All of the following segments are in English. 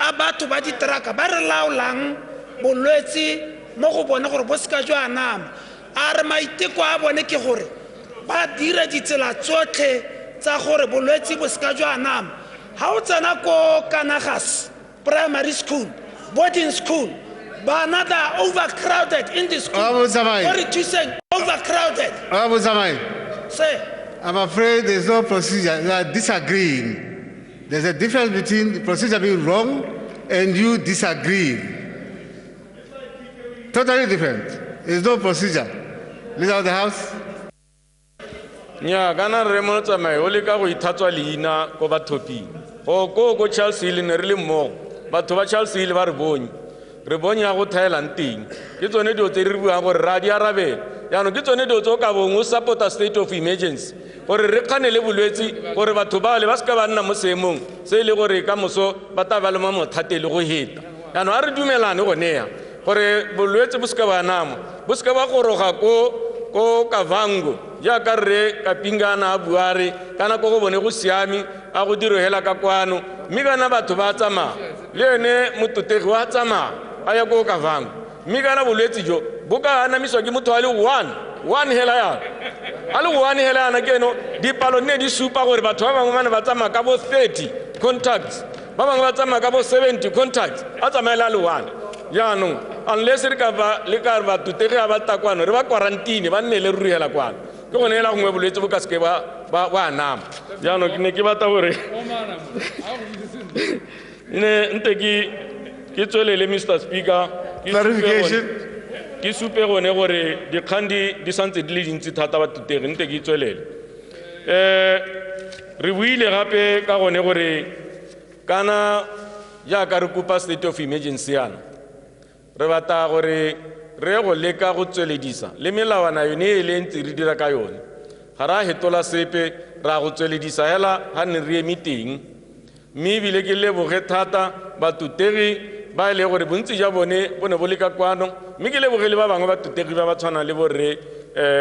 a batho ba ditraka ba re laolang bolwetse mo go bone gore bo seka jwa anama a re maiteko a bone ke gore ba dira ditsela tsotlhe tsa gore bolwetse bo seka jwa anama ha o tsena ko Kanagas primary school boarding school bana that are overcrowded in the school. What are you saying? Overcrowded. Say. I'm afraid there's no procedure. They are disagreeing. There's a difference between the procedure being wrong and you disagreeing. Totally different. There's no procedure. Leader of the House. Yeah, Ghana remonta mai olika go ithatswa leina go bathopi. Go Chelsea le ne re le mo. Batho ba Chelsea le ba re bone. Re bone ya go Thailand ting. Ke tsone dio tse re buang gore ra di arabe. Ya no ke tsone dio tso ka bong o support a state of emergency. Gore re kganele bolwetsi gore batho ba le ba ska ba nna mo seemong se le gore ka moso ba ta ba le mo thatele go heta. Ya no a re dumelane go neya gore bolwetsi bo ska ba nama. Bo ska ba goroga ko Kavango ja ka re ka pingana a buare kana go bone go siami a go dirogela ka kwano mme kana batho ba tsama le ene mototegi wa tsama a ya go Kavango mme kana bolwetsi jo bo ka anamiswa ke motho a le one hela ya a le one hela yana keno dipalo ne di supa gore batho ba bangwe ba tsama ka bo 30 contacts ba bangwe ba tsama ka bo 70 contacts a tsamaela le one jaanong unless re ka ba le ka ba tutege ba takwano re ba quarantine ba nne le ruhela kwana ke gone ela gongwe bolwetse bo ka se ke ba anama jaanong ke ne ke batla gore nte ke tswelele Mr. Speaker Clarification. ke supe gone gore dikgandi di santse di le dintsi thata ba tutege nte ke tswelele re buile gape ka gone gore kana ja ka re kopa state of emergency yana re bata gore re go leka go tsweledisa le melawana yone e le ntse re dira ka yone ga ra hetola sepe ra go tsweledisa hela ha ne re emiteng mme bile ke leboge thata batutegi ba ile gore bontsi ja bone bo ne bo le ka kwano mme ke lebogele ba bangwe batutegi ba ba tshwana le borre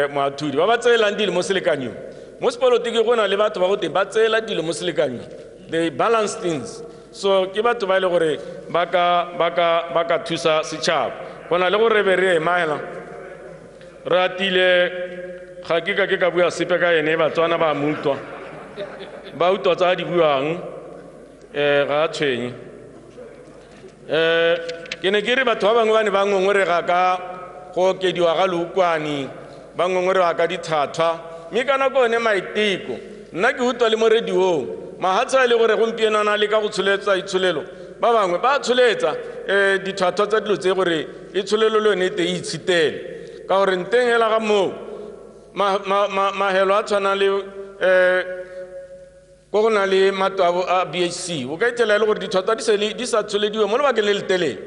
moathudi ba ba tseelang dilo mo selekanyong mo sepolotiki go na le batho ba go te ba tseela dilo mo selekanyong they balance things so ke batho ba ile gore baka thusa setšhaba gona le gore be re emaela ratile ga ke ka bua sepe ka ene batswana ba mutwa ba utwa tsa di buang ga tshwenye ke ne ke re batho ba bangwe ba ne ba ngongore ga ka go kediwa ga lookwane ba ngongore ga ka dithathwa mme kana go ne maiteko nna ke utwa le mo radiong mahatsa ile gore gompieno na le ka go tsholetsa itshulelo ba bangwe ba tsholetsa dithathwa tsa dilo tse gore itshulelo le ne te itshitele ka gore nteng hela ga mo mahelo a tshwana le go gona le matwabo a BHC o ka itela le gore dithathwa di sa tsholediwe mo le ba ke le telele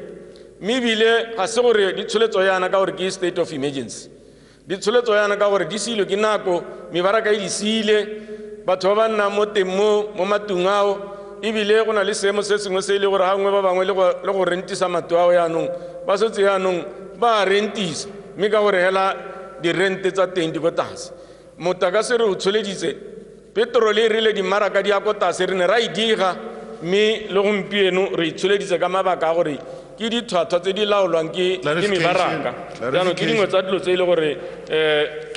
mme bile ga se gore di tsholetso yana ka gore ke state of emergency di tsholetso yana ka gore di silo ke nako mebaraka e di sile batho ba nna mo temo mo matungao ebile go na le seemo se sengwe se ile gore ha ngwe ba bangwe le go rentisa matwao yanong ba setse yanong ba rentisa mme ka gore hela di rente tsa teng di go tlase motlakase re o tsholeditse petrole e rile di maraka di ya go tlase re ne ra idiga mme le gompieno re itsholeditse ka mabaka a gore ke dithathwa tse di laolwang ke mebaraka jaanong ke dingwe tsa dilo tse e le gore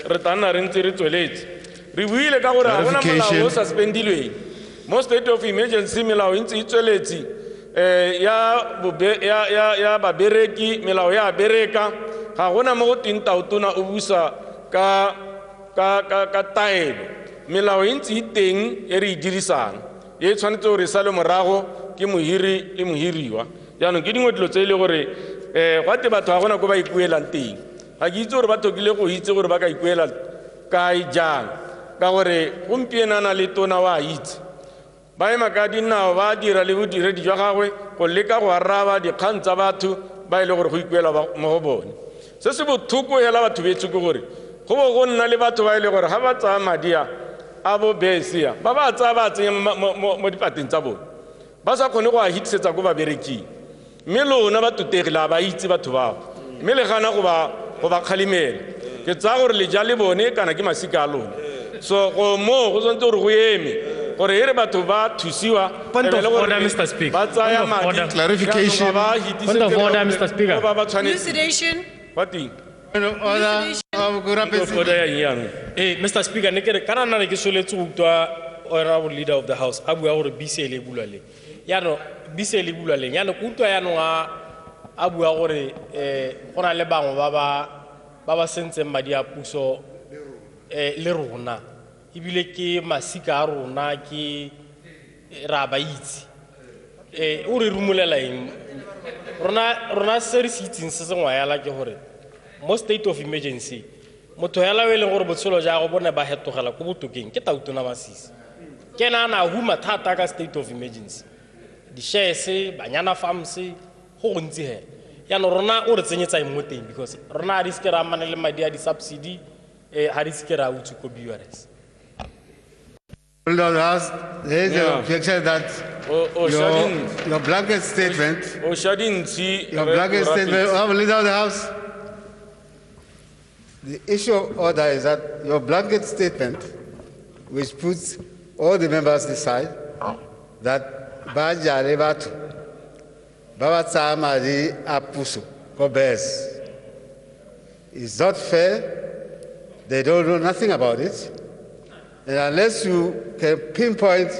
re tana re ntse re tsweletse re buile ka gore ga gona molao o suspendilweng mo state of emergency melao e ntse e tsweletse ya babereki melao ya bereka ga gona mo go teng taotona o busa ka taelo melao e ntse e teng e re e dirisang e tshwanetse gore sa le morago ke mohiri le mohiriwa jaanong ke dingwe dilo tse e le gore gwate batho ga gona ko ba ikuelang teng ga ke itse gore ba thokile go itse gore ba ka ikuela kae jang ka gore gompieno na le tona wa itse ba ema ka dinao ba dira le bodiredi jwa gagwe go leka go araba dikgang tsa batho ba ile gore go ikuela mo go bone se se bothoko hela batho betso ke gore go bo go nna le batho ba ile gore ga ba tsaya madia a bo besia ba tsaya ba tsenya mo dipateng tsa bone ba sa kgone go a hitisetsa ko babereking mme lona ba tutegile ba itse batho bao mme le gana go ba kgalimela ke tsaya gore le ja le bone kana ke masika a lona so go mo go tsantse gore go eme gore e re batho ba thusiwa Point of e be le gore order, Mr. Speaker. ba tsaya Point of madi order. Clarification. jaanong ga ba hitise Point of tsela order, gore Mr. Speaker. ba ba tshwanetse Elucidation. wa teng Point of order, Point of order ya eng yaanong Mr. Speaker, ne kere kana nna ne ke soletse go utlwa honorable leader of the house a bua gore BCL e bulwa leng. Yaanong BCL e bulwa leng. Yaanong ke utlwa yaanong a bua gore go na le bangwe ba ba sentseng madi a puso le rona. Ebile ke masika a rona ke ra ba itse. O re rumolela eng? Rona se re se itseng se sengwe yala ke gore mo state of emergency motho yala we leng gore botshelo ja go bone ba hetogela ko botokeng ke Tautona Masisi ke nana huma thata ka state of emergency di shares banyana farms go gontsi he ya no rona o re tsenyetsa mo teng because rona a di skera amane le madi a di subsidy ha di skera utsu ko BRS. There is an objection that your blanket statement, o sha dintsi your blanket statement, Honorable Leader of the House, the issue of order is that your blanket statement, which puts all the members aside, that Bajale Batu, Babatsa Madi Apusu, Kobes, is not fair. They don't know nothing about it. And unless you can pinpoint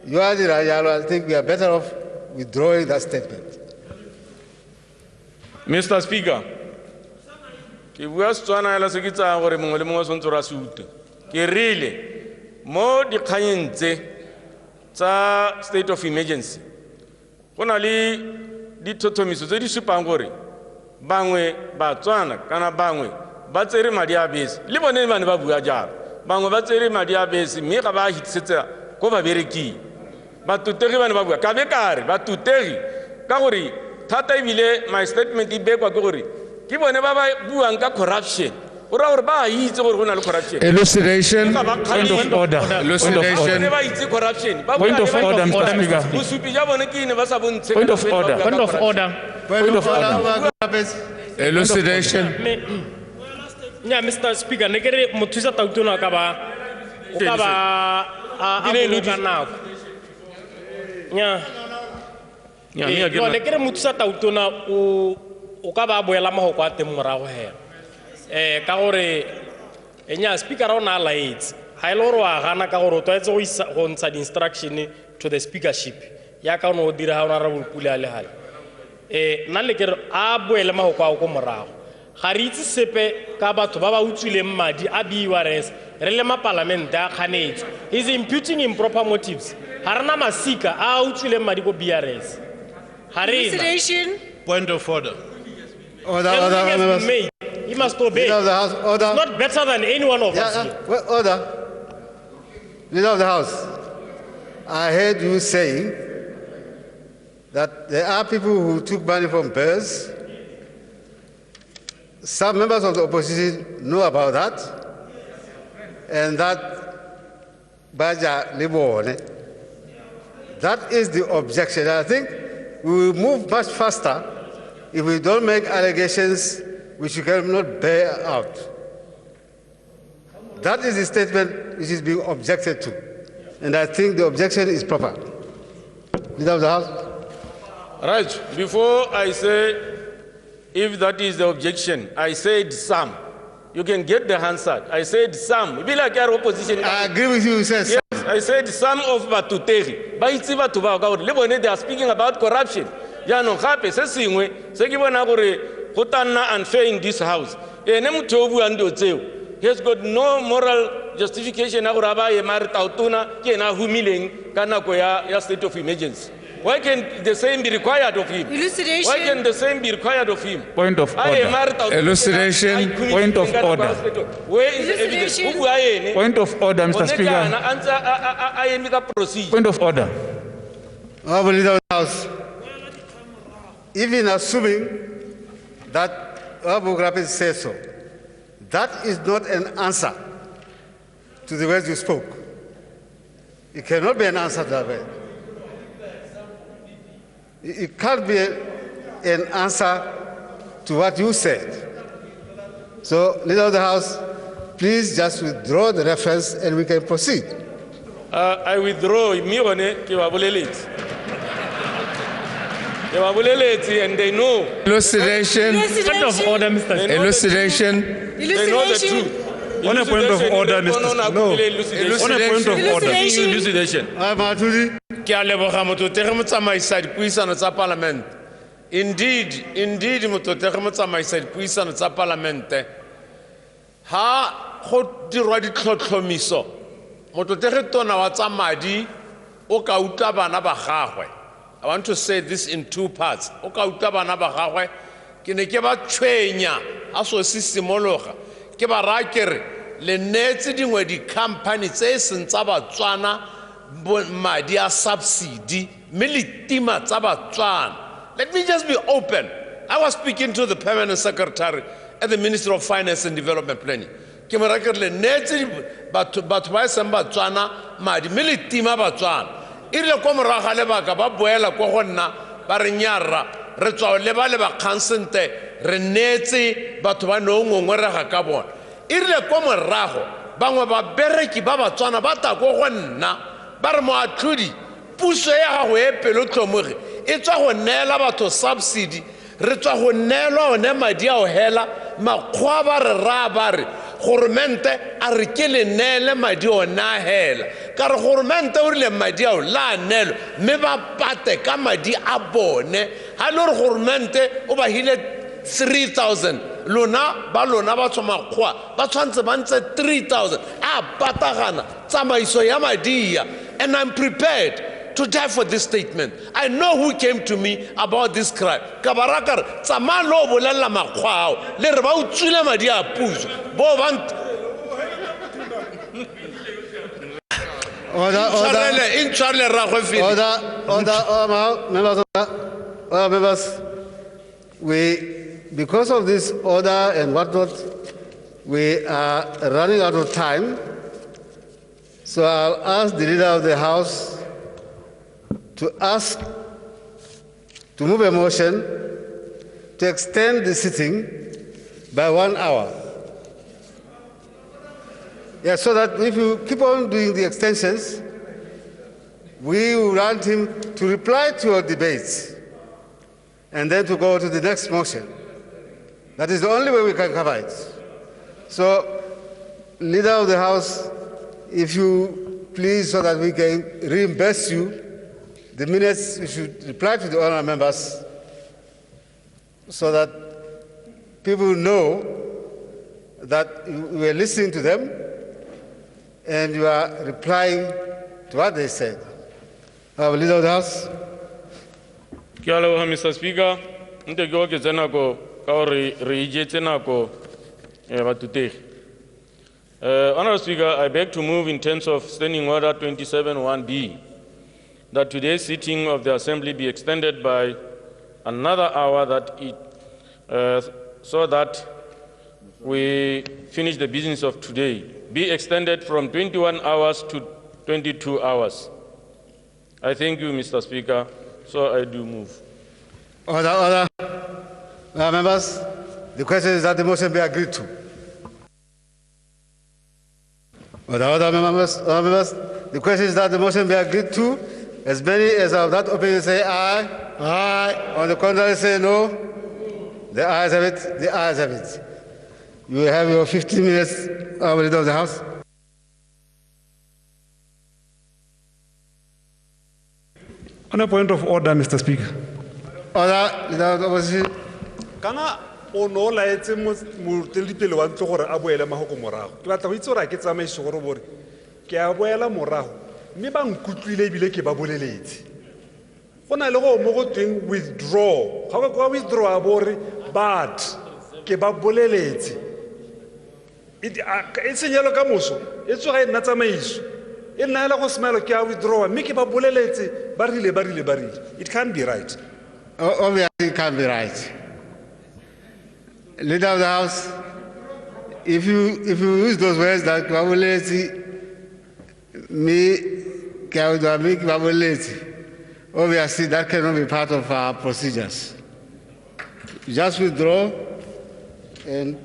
your Rayalo, I think we are better off withdrawing that statement. Mr. Speaker, ke bua Setswana la se ke tsaya gore mongwe le mongwe o tshwanetse ra se ute ke rile mo dikganyeng tse tsa state of emergency go na le dithothomiso tse di supang gore bangwe ba tswana kana bangwe ba tsere madi a bese le bone ba ne ba bua jalo bangwe ba tsere madi a bese mme ga ba hitisetsa ko ba bereking batutegi ba ne ba bua ka be kare batutegi ka gore thata ebile my statement e bekwa ke gore ke bone ba ba buang ka corruption o ra gore ba itse gore go na le corruption Elucidation. Point of order. Elucidation. ba itse corruption Point of order, Mr. Speaker. bosupi ja bone ke ene ba sa bontshe Point of order. Point of order. Point of order. Elucidation. Nya Mr. Speaker, ne kere mothusa Tautona ka ba o ka ba a boloka nako. Nya no ne kere mothusa Tautona o ka ba boela mahoko a teng morago he ka gore nya speaker o na lights ha ile gore wa gana ka gore o tshwanetse go ntsha di instruction to the speakership ya ka no dira ha ona ra bopula le hale nna le kere a boele mahoko a go morago ga re itse sepe ka batho ba ba utswileng madi a BRS re le ma parliament a kganetse is imputing improper motives ha rena masika a utswileng madi go BRS ha re Elucidation. Point of order. Order, everything has members. been made. He must obey. Leader of the House, order. It's not better than any one of us. Well, order. Leader of the House, I heard you saying that there are people who took money from birds. Some members of the opposition know about that, and that Baja Libone. That is the objection. I think we will move much faster if we don't make allegations which you cannot bear out. That is the statement which is being objected to. And I think the objection is proper. Leader of the House. Right, before I say if that is the objection, I said some. You can get the answer. I said some. Be like your opposition. I agree with you, sir. Yes, I said some of Batuteri. They are speaking about corruption. Ya no gape se sengwe se ke bona gore go tanna unfair in this house. Ene motho o buang dio tseo. He has got no moral justification ya gore ba ye mare Tautona ke ena humileng ka nako ya state of emergency. Why can the same be required of him? Elucidation. Why can the same be required of him? Point of order. Elucidation. Point of order. Where is the evidence? Who bua ene? Point of order, Mr. Speaker. Point of order. Honorable Leader of the House, even assuming that Abu Ghraib says so, that is not an answer to the words you spoke. It cannot be an answer to that way. It can't be an answer to what you said. So, Leader of the House, please just withdraw the reference and we can proceed. I withdraw me gone ke ba boleletse. Ke ba boleletse and they know. Elucidation. Point of order, Mr. Speaker. Elucidation. They know the truth. On a point of order, Mr. Speaker. No. On a point of order. Elucidation. Matuli. Ke a leboga mototege motsamaisa dipuisano tsa parliament. Indeed, mototege motsamaisa dipuisano tsa parlamente. Ha go dirwa ditlhotlhomiso. Mototege tona wa tsa madi o ka utla bana ba gagwe. I want to say this in two parts. O ka utla bana ba gagwe ke ne ke ba tshwenya a so se simologa. Ke ba ra kere le netse dingwe di company tse seng tsa Batswana madi a subsidy militima tsa Batswana. Let me just be open. I was speaking to the permanent secretary at the Ministry of Finance and Development Planning. Ke mo ra kere le netse batho ba seng Batswana madi militima Batswana. Irile ko moraga le baka ba boela ko go nna ba re nyarra re tswa le ba khansente re netse batho ba no ngongorega ka bona. Irile ko morago bangwe ba bereki ba Batswana ba ta go nna ba re mo atlhodi puso ya gago e pelotlomoge e tswa go neela batho subsidy re tswa go neelwa one madi a o hela makgwa ba re ra ba re goromente a re ke le neele madi ona hela ka re goromente o rile madi ao la neelo mme ba pate ka madi a bone ha le re goromente o ba hile 3,000 lona ba tswa makgwa ba tshwantse ba ntse 3,000 a patagana tsamaiso ya madia. And I'm prepared to die for this statement. I know who came to me about this crime. Kabarakar, Samalo Bolella Makwao, Lerba Chula Madia Puzo, Bovant. Order, members, because of this order and whatnot, we are running out of time. So I'll ask the leader of the House to move a motion to extend the sitting by 1 hour. Yeah, so that if you keep on doing the extensions, we will want him to reply to your debates and then to go to the next motion. That is the only way we can cover it. So, leader of the House, if you please, so that we can reimburse you the minutes, you should reply to the honourable members so that people know that you are listening to them and you are replying to what they said. Our leader of the House. Mr. Speaker, Honourable Speaker, I beg to move in terms of Standing Order 27(1)B that today's sitting of the Assembly be extended by another hour so that we finish the business of today. Be extended from 21 hours to 22 hours. I thank you, Mr. Speaker. So I do move. Order. Members, the question is that the motion be agreed to. Order, members. The question is that the motion be agreed to. As many as of that opinion say aye. Aye. On the contrary say no. The ayes have it. The ayes have it. You will have your 15 minutes, our leader of the House. On a point of order, Mr. Speaker. Order, leader of the opposition. Kana ono laetse moteledipele wa ntlo gore a boele mahoko morago. Ke batla go itse gore ke tsamaiso gore bore ke a boela morago. Mme ba nkutlwile ebile ke ba boleletse. Go na le go mo go teng withdraw. Ga go withdraw bore but ke ba boleletse. It's a yellow camuso. It's why not a maze. In Nala smell of withdraw, make it a bullet, barrel. It can't be right. Obviously, it can't be right. Leader of the House, if you use those words like babuleti, obviously that cannot be part of our procedures. Just withdraw and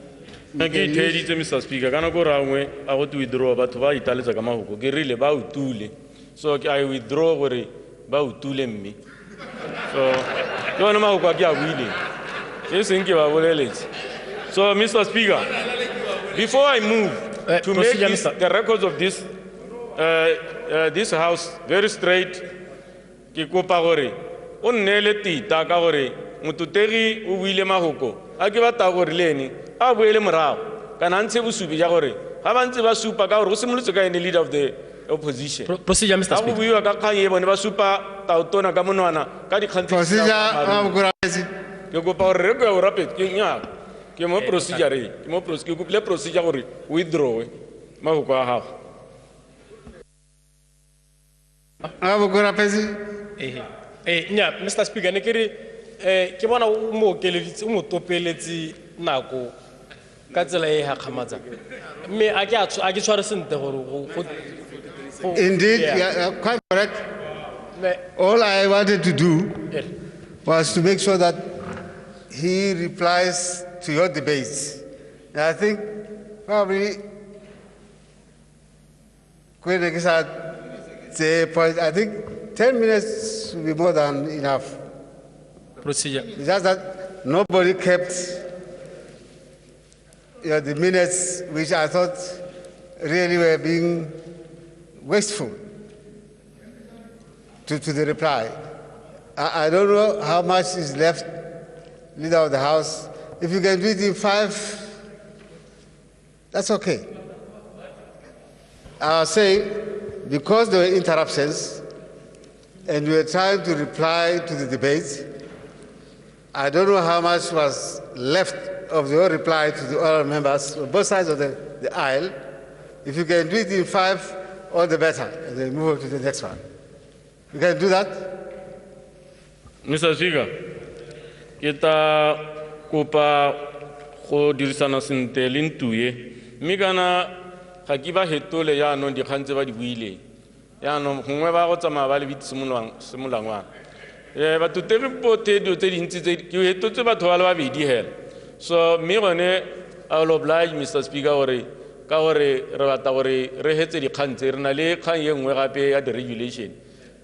ke itheditse Mr Speaker kana go rangwe a go to withdraw batho ba italetsa ka mahoko ke rile ba utule so I withdraw gore ba utule mme so ke bona mahoko a ke a buile ke seng ke ba boleletse so Mr Speaker before I move to make the records of this house very straight ke kopa gore o nnele tita ka gore motutegi o buile mahoko a ke batla gore lene a boele morago kana ntse bosupi ja gore ga ba ntse ba supa ka gore go simolotse ka ene leader of the opposition Procedure, Mr. go Speaker. buiwa ka kgang e bone ba supa taotona ka monwana ka dikgantse ke kopa gore re go ya o rapet ke nya ke mo procedure ke kopile procedure gore withdraw mahoko a gago Nya, Mr. Speaker, ne kere ke bona o mo keleditse o mo topeletse nako ka tsela e ha khamatsa mme a ke tshware sente gore Indeed, you are quite correct. All I wanted to do was to make sure that he replies to your debates. And I think probably I think 10 minutes will be more than enough. Procedure. It's just that nobody kept the minutes which I thought really were being wasteful to the reply. I don't know how much is left, Leader of the House. If you can do it in 5, that's okay. I'll say, because there were interruptions and we were trying to reply to the debate, I don't know how much was left of your reply to the oral members on both sides of the aisle. If you can do it in 5, all the better, and then move on to the next one. You can do that? Mr. Speaker, kita kopa go dirisana sente le ntuye mme kana ga ke ba hetole ya no di khantse ba di buile ya no gongwe ba go tsamaya ba le semolangwana ba tutegi bote dio tse dintsi tse ke hetotse batho ba le babedi hela so mme gone I will oblige Mr. Speaker gore ka gore re batla gore re hetse di khantse re na le kgang ye nngwe gape ya the regulation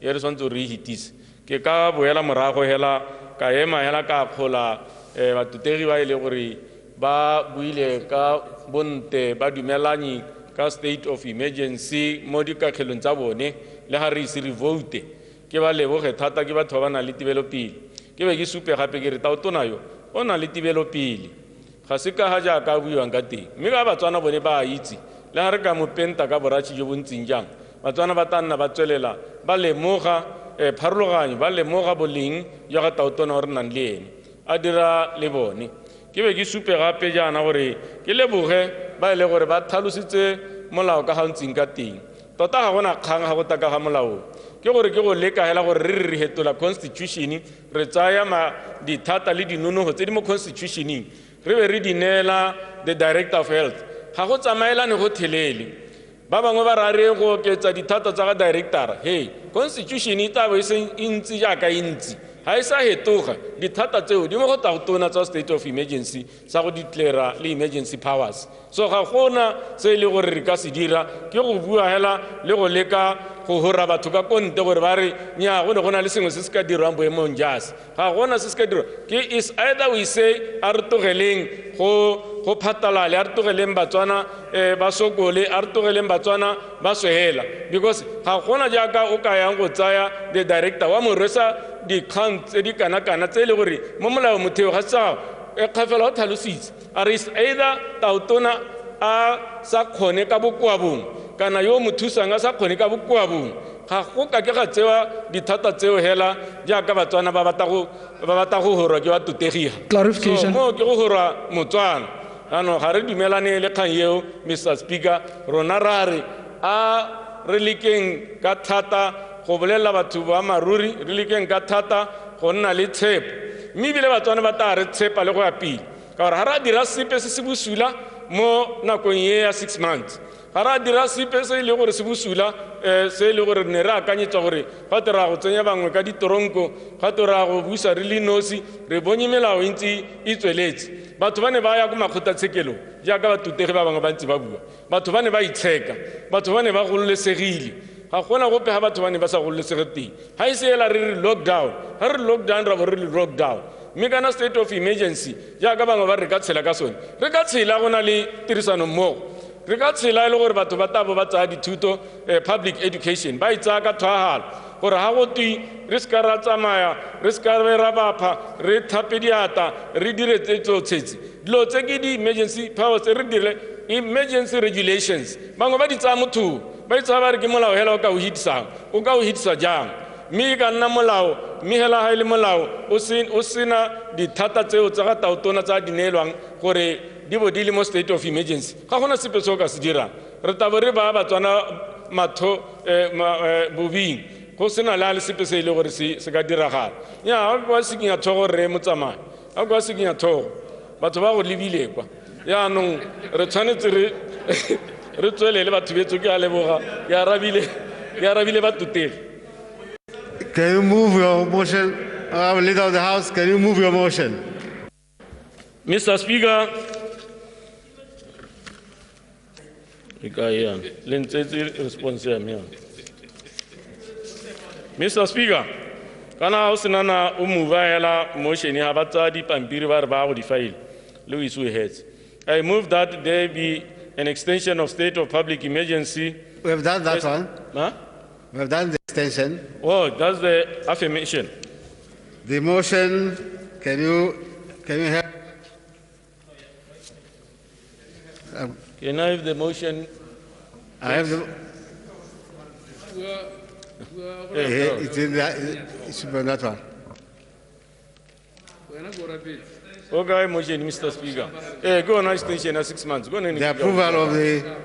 ye re swantse re hitise ke ka boela morago hela ka ema hela ka khola batutegi ba ile gore ba buile ka bonte ba dumelani ka state of emergency mo dikakgelong tsa bone le ga re ise re vote ke ba leboge thata ke batho ba na le tibelo pele ke be ke supe gape ke re taotona yo o na le tibelo pele ga se ka ga jaaka buiwang ka teng mme ka batswana bone ba itse le ga re ka mopenta ka boratši jo bontseng jang batswana ba tla nna ba tswelela ba lemoga pharologanyo ba lemoga boleng jwa ga taotona o re nang le ene a dira le bone ke be ke supe gape jaana gore ke leboge ba ile gore ba tlhalositse molao ka ga ntseng ka teng tota ga gona kgang ga go taka ga molao ke gore ke go leka hela gore re hetola constitution re tsaya dithata le dinonogo tse di mo constitutioneng re be re di neela the director of health ga go tsamaelane go thelele ba bangwe ba rare go oketsa dithata tsa ga director hey constitution e tla bo e se ntsi jaaka e ntsi ha isa hetoga dithata tseo di mo go taotona tsa state of emergency sa go declare le emergency powers so ga gona se le gore re ka se dira ke go bua hela le go leka go hora batho ka konte gore ba re nya go ne gona le sengwe se se ka dirwang boemong jase ga gona se se ka dirwa ke is either we say a re togeleng go phatalale a re togeleng batswana ba sokole a re togeleng batswana ba swehela because ga gona jaaka o ka yang go tsaya the director wa morwesa dikgang tse di kana-kana tse e le gore mo molao motheo ga se gago kgafela o tlhalositse a re is either taotona a sa kgone ka bokoa bongwe kana yo mo thusang a sa kgone ka bokoa bongwe ga go ka ke ga tsewa dithata tseo hela jaaka batswana ba batla go horwa ke batutegiga Clarification. mo ke go horwa motswana ano ga re dumelane le kgang eo Mr. Speaker rona ra re a re lekeng ka thata go bolela batho ba maruri re lekeng ka thata go nna le tshepo mme ebile batswana ba tla re tshepa le go ya pele ka gore ga re a dira sepe se se bosula mo nakong ye ya 6 months ga ra dira sepe se e le gore se bosula se e le gore ne re akanyetsa gore ga te ra go tsenya bangwe ka ditoronko ga te ra go busa re le nosi re bone melao e ntse e tsweletse batho ba ne ba ya ko makgotlatshekelo jaaka batutegi ba bangwe ba ntse ba bua batho ba ne ba itsheka batho ba ne ba gololesegile ga gona gope ga batho ba ne ba sa gololesege teng ga e se ela re re lockdown ga re lockdown ra bo re le lockdown mme kana state of emergency jaaka bangwe ba re ka tshela ka sone re ka tshela go na le tirisano mmogo re ka tshela e le gore batho ba tabo ba tsaya dithuto public education ba itsaya ka thwagalo gore ga go twi re se ka ra tsamaya re se ka ra bapha re thape diata re dire tse tsotlhetsi dilo tse ke di-emergency powers re dire emergency regulations bangwe ba di tsaya motho ba itsaya ba re ke molao hela o ka o hitisang o ka o hitisa jang mme e ka nna molao mme hela ga e le molao o sena dithata tseo tsa ga taotona tsa di neelwang gore di bo di le mo state of emergency ga gona sepe se o ka se dirang re tabo re ba batswana matho bobing go sena le a le sepe se e le gore se ka diragala ya ga kwa sekinya thogo re motsamai ga kwa sekinya thogo batho ba go lebile kwa yaanong re tshwanetse re tswelele batho betso ke a leboga ke arabile batutegi. Can you move your motion? Leader of the House, can you move your motion? Mr. Speaker, Mr. Speaker, kana o senana o move hela motion ha batsa di pampiri ba re ba go di file le isu heads. I move that there be an extension of state of public emergency. We have done that one. Huh? We have done the extension. Oh, that's the affirmation. The motion, can you help? Can I have the motion? I have the. It's in it should be that one. Okay, motion, Mr. Speaker. Go on extension of 6 months. Go on. The approval of the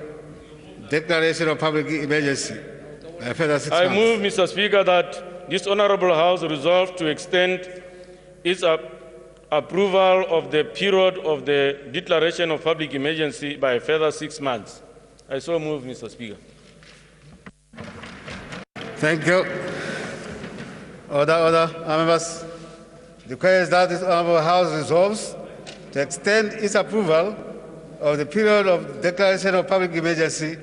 declaration of public emergency. Further 6 I months. move, Mr. Speaker, that this honorable House resolve to extend its approval of the period of the declaration of public emergency by a further 6 months. I so move, Mr. Speaker. Thank you. Order. Members, the question is that this honorable House resolves to extend its approval of the period of declaration of public emergency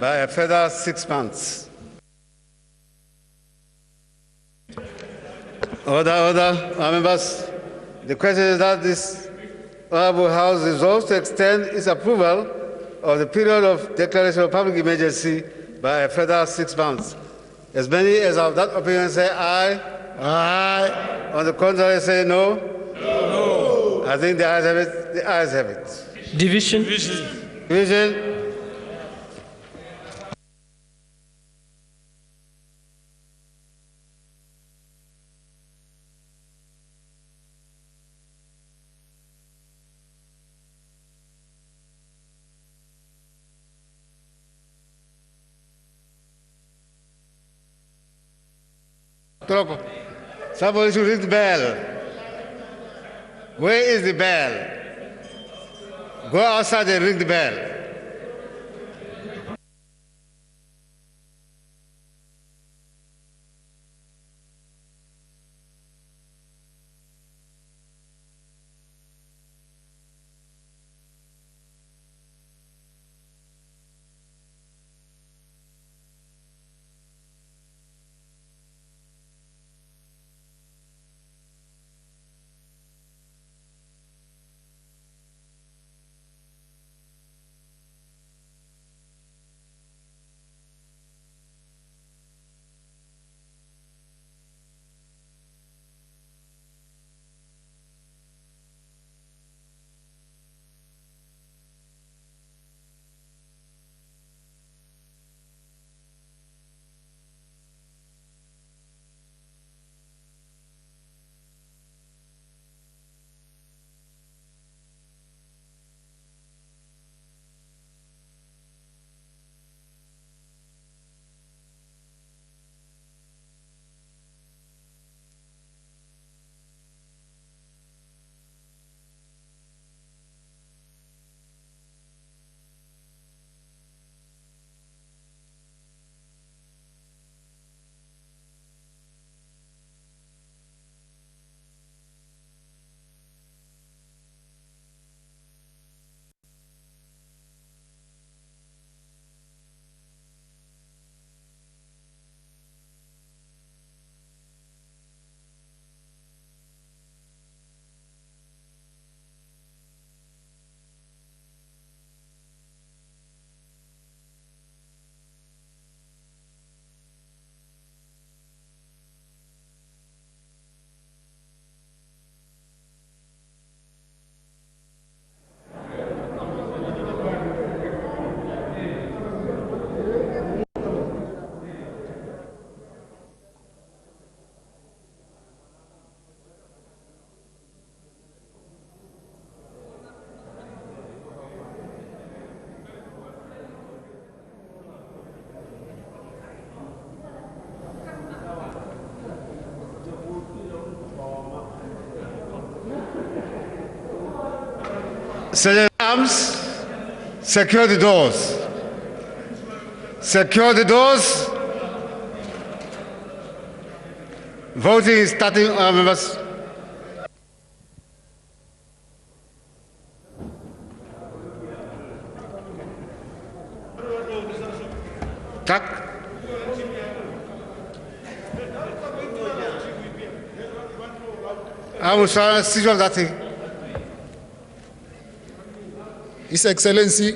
by a further 6 months. Order. Members, the question is that this honorable House resolves to extend its approval of the period of declaration of public emergency by a further 6 months. As many as of that opinion say aye. Aye. On the contrary, say no. No. I think the ayes have it. The ayes have it. Division. Somebody should ring the bell. Where is the bell? Go outside and ring the bell. Sergeant Arms, secure the doors. Secure the doors. Voting is starting, members. Tak. His Excellency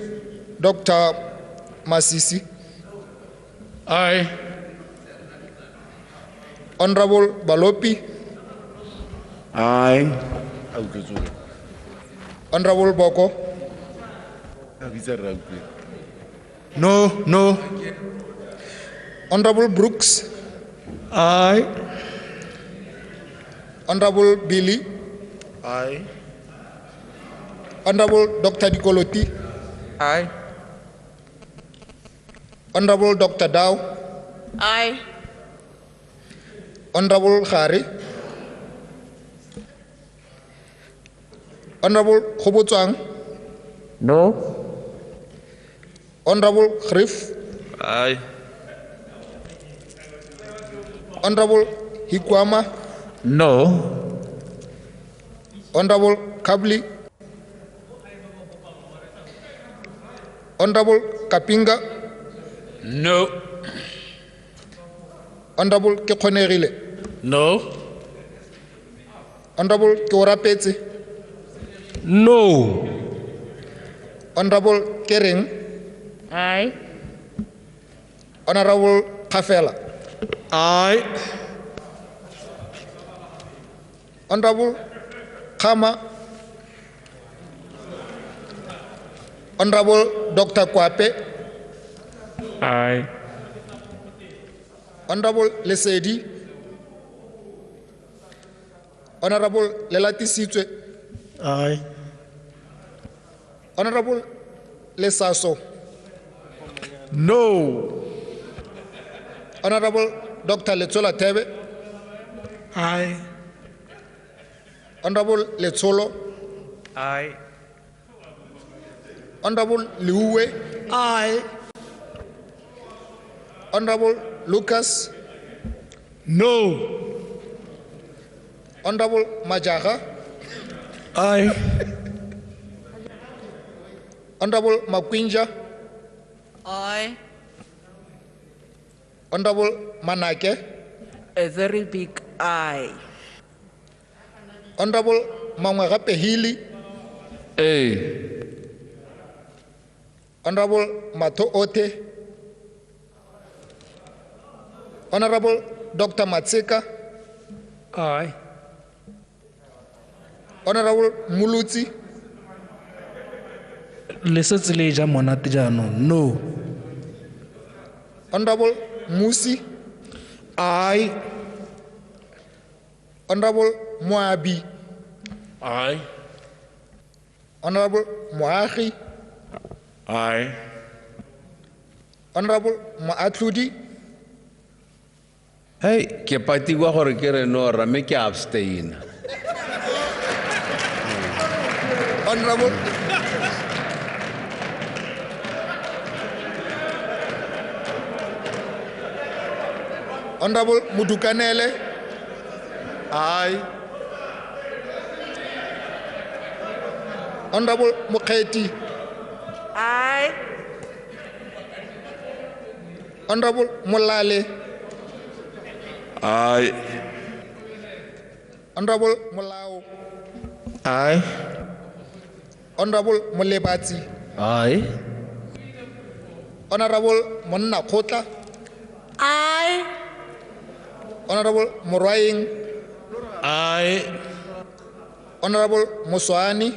Dr. Masisi, Aye. Honorable Balopi, Aye. Honorable Boko, No. Honorable Brooks, Aye. Honorable Billy, Aye. Honorable Dr. Dikoloti, Aye. Honorable Dr. Dow, Aye. Honorable Khari, Honorable Khobotsang, No. Honorable Khrif, Aye. Honorable Hikwama, No. Honorable Kabli, Honorable Kapinga, No. Honorable Kekonerile, No. Honorable Keorapetse, No. Honorable Kering, Aye. Honorable Kafela, Aye. Honorable Kama, Honorable Dr. Kwape, Aye. Honorable Lesedi, Honorable Lelati Sitwe, Aye. Honorable Lesaso, No. Honorable Dr. Letsola Tebe, Aye. Honorable Letsolo, Aye. Honorable Liuwe, Aye. Honorable Lucas, No. Honorable Majaga, Aye. Honorable Makwinja, Aye. Honorable Manake, A very big aye. Honorable Mangwagape Hili, Aye. Honorable Mato Ote, Honorable Dr. Matseka, Aye. Honorable Muluti, Lesetse le ja monate jaanong no. Honorable Musi, Aye. Honorable Moabi, Aye. Honorable Moagi, Aye. Honorable Moatludi, Hey, ke patikwa gore ke re no ra me ke abstain. Honorable Honorable Mudukanele, Aye. Honorable Muketi, Aye. Honorable Mulale, Aye. Honorable Mulao, Aye. Honorable Mulebati, Aye. Honorable Monna Kota, Aye. Honorable Murwaing, Aye. Honorable Muswani,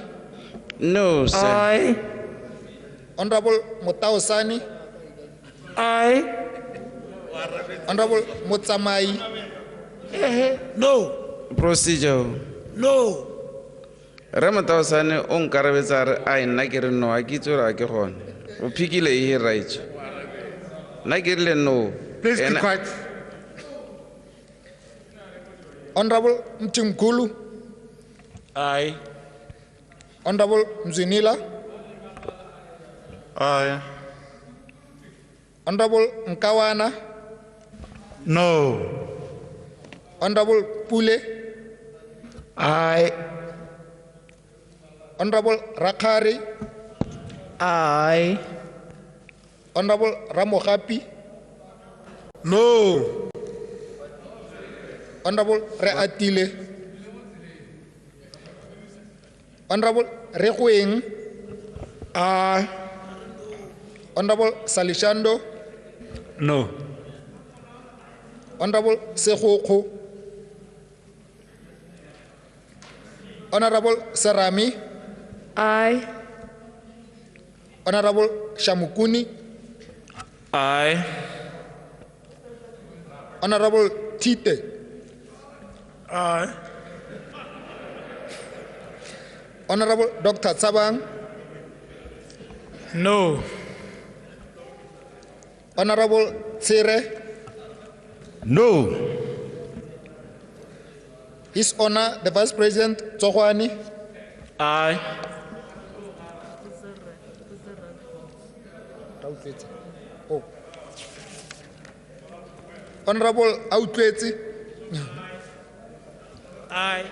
No, sir. Aye. Honorable Mutausani, Aye. Honorable Mutsamai, No. Procedure. No. Re Matausane o nkarabetsa re a nna ke re no a ke tsora ke gone. O phikile e right. Nna ke rile no. Please be Ena- quiet. Honorable Mtimkulu, Aye. Honorable Mzwinila, Aye. Honorable Nkawana, No. Honorable Pule, Aye. Honorable Rakhari, Aye. Honorable Ramohapi, No. Honorable Reatile, Honorable Rehueng, Aye. Honorable Salishando, No. Honorable Sekhuku, Honorable Serami, Aye. Honorable Shamukuni, Aye. Honorable Tite, Aye. Honorable Dr. Tsabang, No. Honorable Tsire, No. His Honor the Vice President Tsohwani, Aye. oh. Honorable Autwetsi, Aye.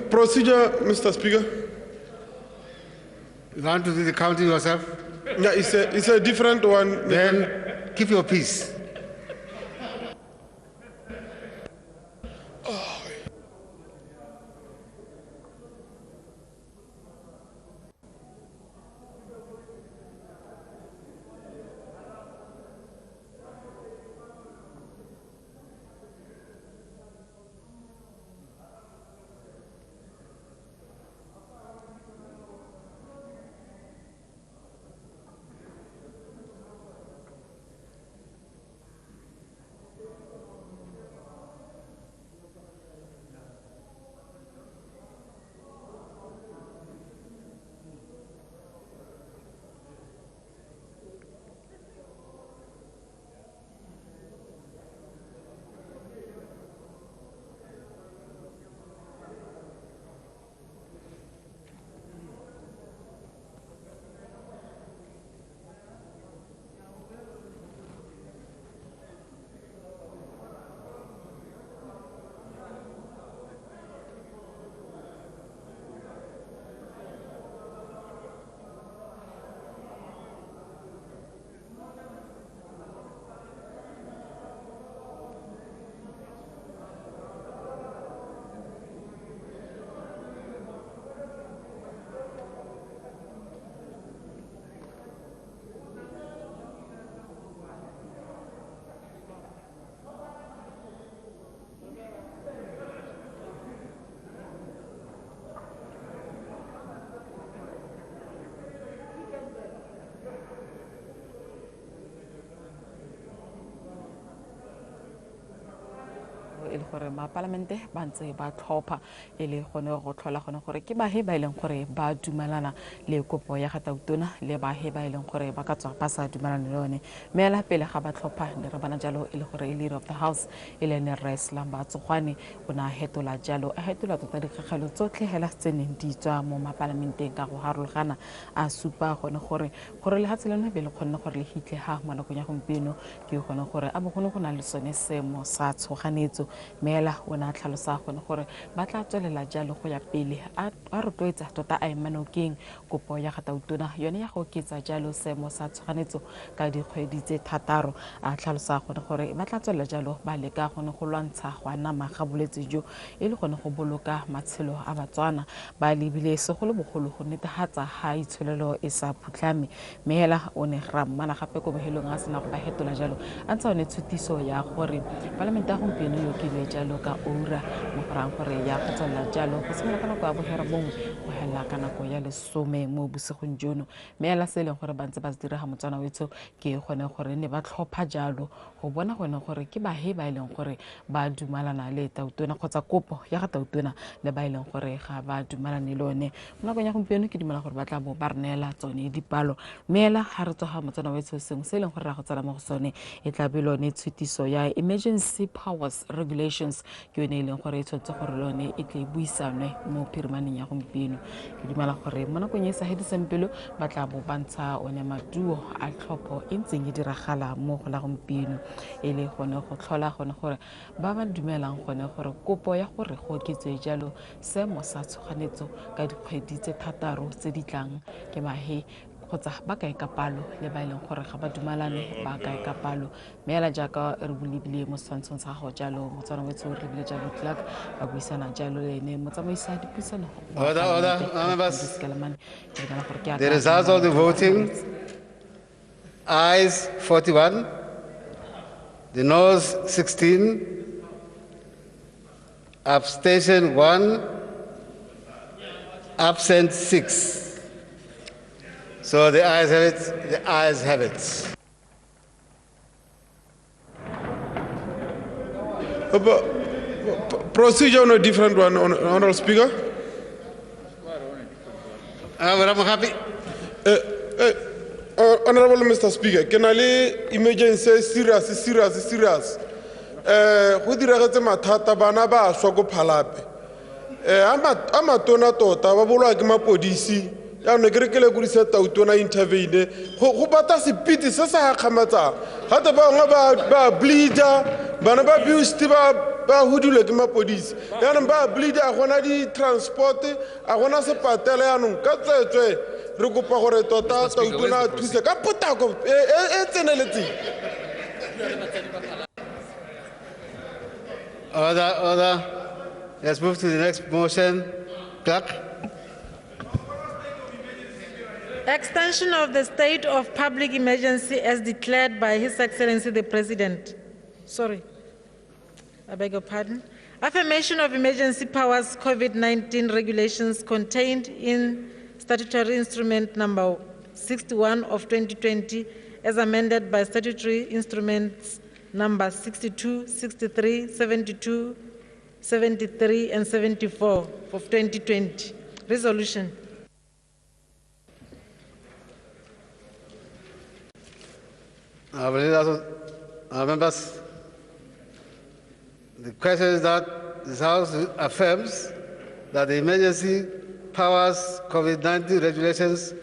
Procedure, Mr. Speaker. You want to do the counting yourself? Yeah, it's a different one. Then keep your peace. e le gore mapalamente ba ntse ba tlhopha e le gone go tlhola gone gore ke bahe ba e leng gore ba dumelana le kopo ya gatautona le bahe ba e leng gore ba ka tswa ba sa dumelana le yone meela pele ga ba tlhopha le re bana jalo e le gore leader of the house e le ne Rais Lamba Tsogwane o na hetola jalo a hetola tota dikgagelo tsotlhe hela tseneng di tswa mo mapalamenteng ka go harologana a supa gone gore le hatseleno be le kgonne gore le hitle ha mo nakong ya gompieno ke gone gore a bogone go na le sone seemo sa tshoganetso meela o ne a tlhalosa gone gore ba tla tswelela jalo go ya pele a rotloetsa tota a ema nokeng kopo ya gatautona yone ya go oketsa jalo seemo sa tshoganyetso ka dikgwedi tse 6 a tlhalosa gone gore ba tla tswelela jalo ba leka gone go lwantsha go anama ga bolwetse jo e le gone go boloka matshelo a batswana ba lebile segolobogolo go netefatsa ga itsholelo e sa phutlhame meela o ne ra mmana gape ko bohelong a sena go ba hetola jalo a ntse one tshutiso ya gore palamente ya gompieno yo ke le jalo ka ura mo gorang gore ya go tswelela jalo go simolola ka nako ya bohera bongwe go hela ka nako ya 10 mo bosigong jono meela se e leng gore ba ntse ba se dira ga motswana wetso ke gone gore ne ba tlhopha jalo go bona gone gore ke bahe ba e leng gore ba dumalana le tautona kgotsa kopo ya ga tautona le ba e leng gore ga ba dumalane le one mo nakong ya gompieno ke dumela gore ba tla bo ba re neela tsone dipalo meela ga re tsoga motsana wetso sengwe se e leng gore ra go tsena mo go sone e tla be lone tshutiso ya emergency powers regulations ke yone e leng gore e tshwanetse gore lone e tle buisanwe mo phirimaneng ya gompieno ke dumela gore mo nakong e sa hediseng pelo ba tla bo bantsha one maduo a tlhopho e ntseng e diragala mo go la gompieno e le gone go tlhola gone gore ba ba dumelang gone gore kopo ya gore go oketswe jalo seemo sa tshoganyetso ka dikgwedi tse 6 tse di tlang ke bahe kgotsa ba kae ka palo le ba e leng gore ga ba dumalane ba kae ka palo meela jaaka re bolebile mo setshwantshong sa gago jalo motswana wetso re lebile jalo Clark ba buisana jalo le ene motsamaisa dipuisano The results of the voting: ayes 41, the noes 16, abstention 1, absent 6. So the ayes have it. The ayes have it. Procedure on a different one, Honorable Speaker. I'm happy. Honorable Mr. Speaker, can I emergency serious? Go diragetse mathata bana ba swa go phalape. Ama tona tota ba bolwa ke mapodisi. Ya no ke re ke le go disa tautona intervene go bata sepiti se sa kgamatsa gape ba ngwa ba bleeder bana ba abused ba hudule ke mapodisi ya no ba bleeder gona di transport a gona se patela ya no ka tsetswe re kopa gore tota tautona thuse ka potako e tseneletse. Order. Let's move to the next motion. Clerk. Extension of the state of public emergency as declared by His Excellency the President. Sorry, I beg your pardon. Affirmation of emergency powers COVID-19 regulations contained in statutory instrument number 61 of 2020 as amended by statutory instruments number 62, 63, 72, 73, and 74 of 2020. Resolution. Members, the question is that this House affirms that the emergency powers COVID-19 regulations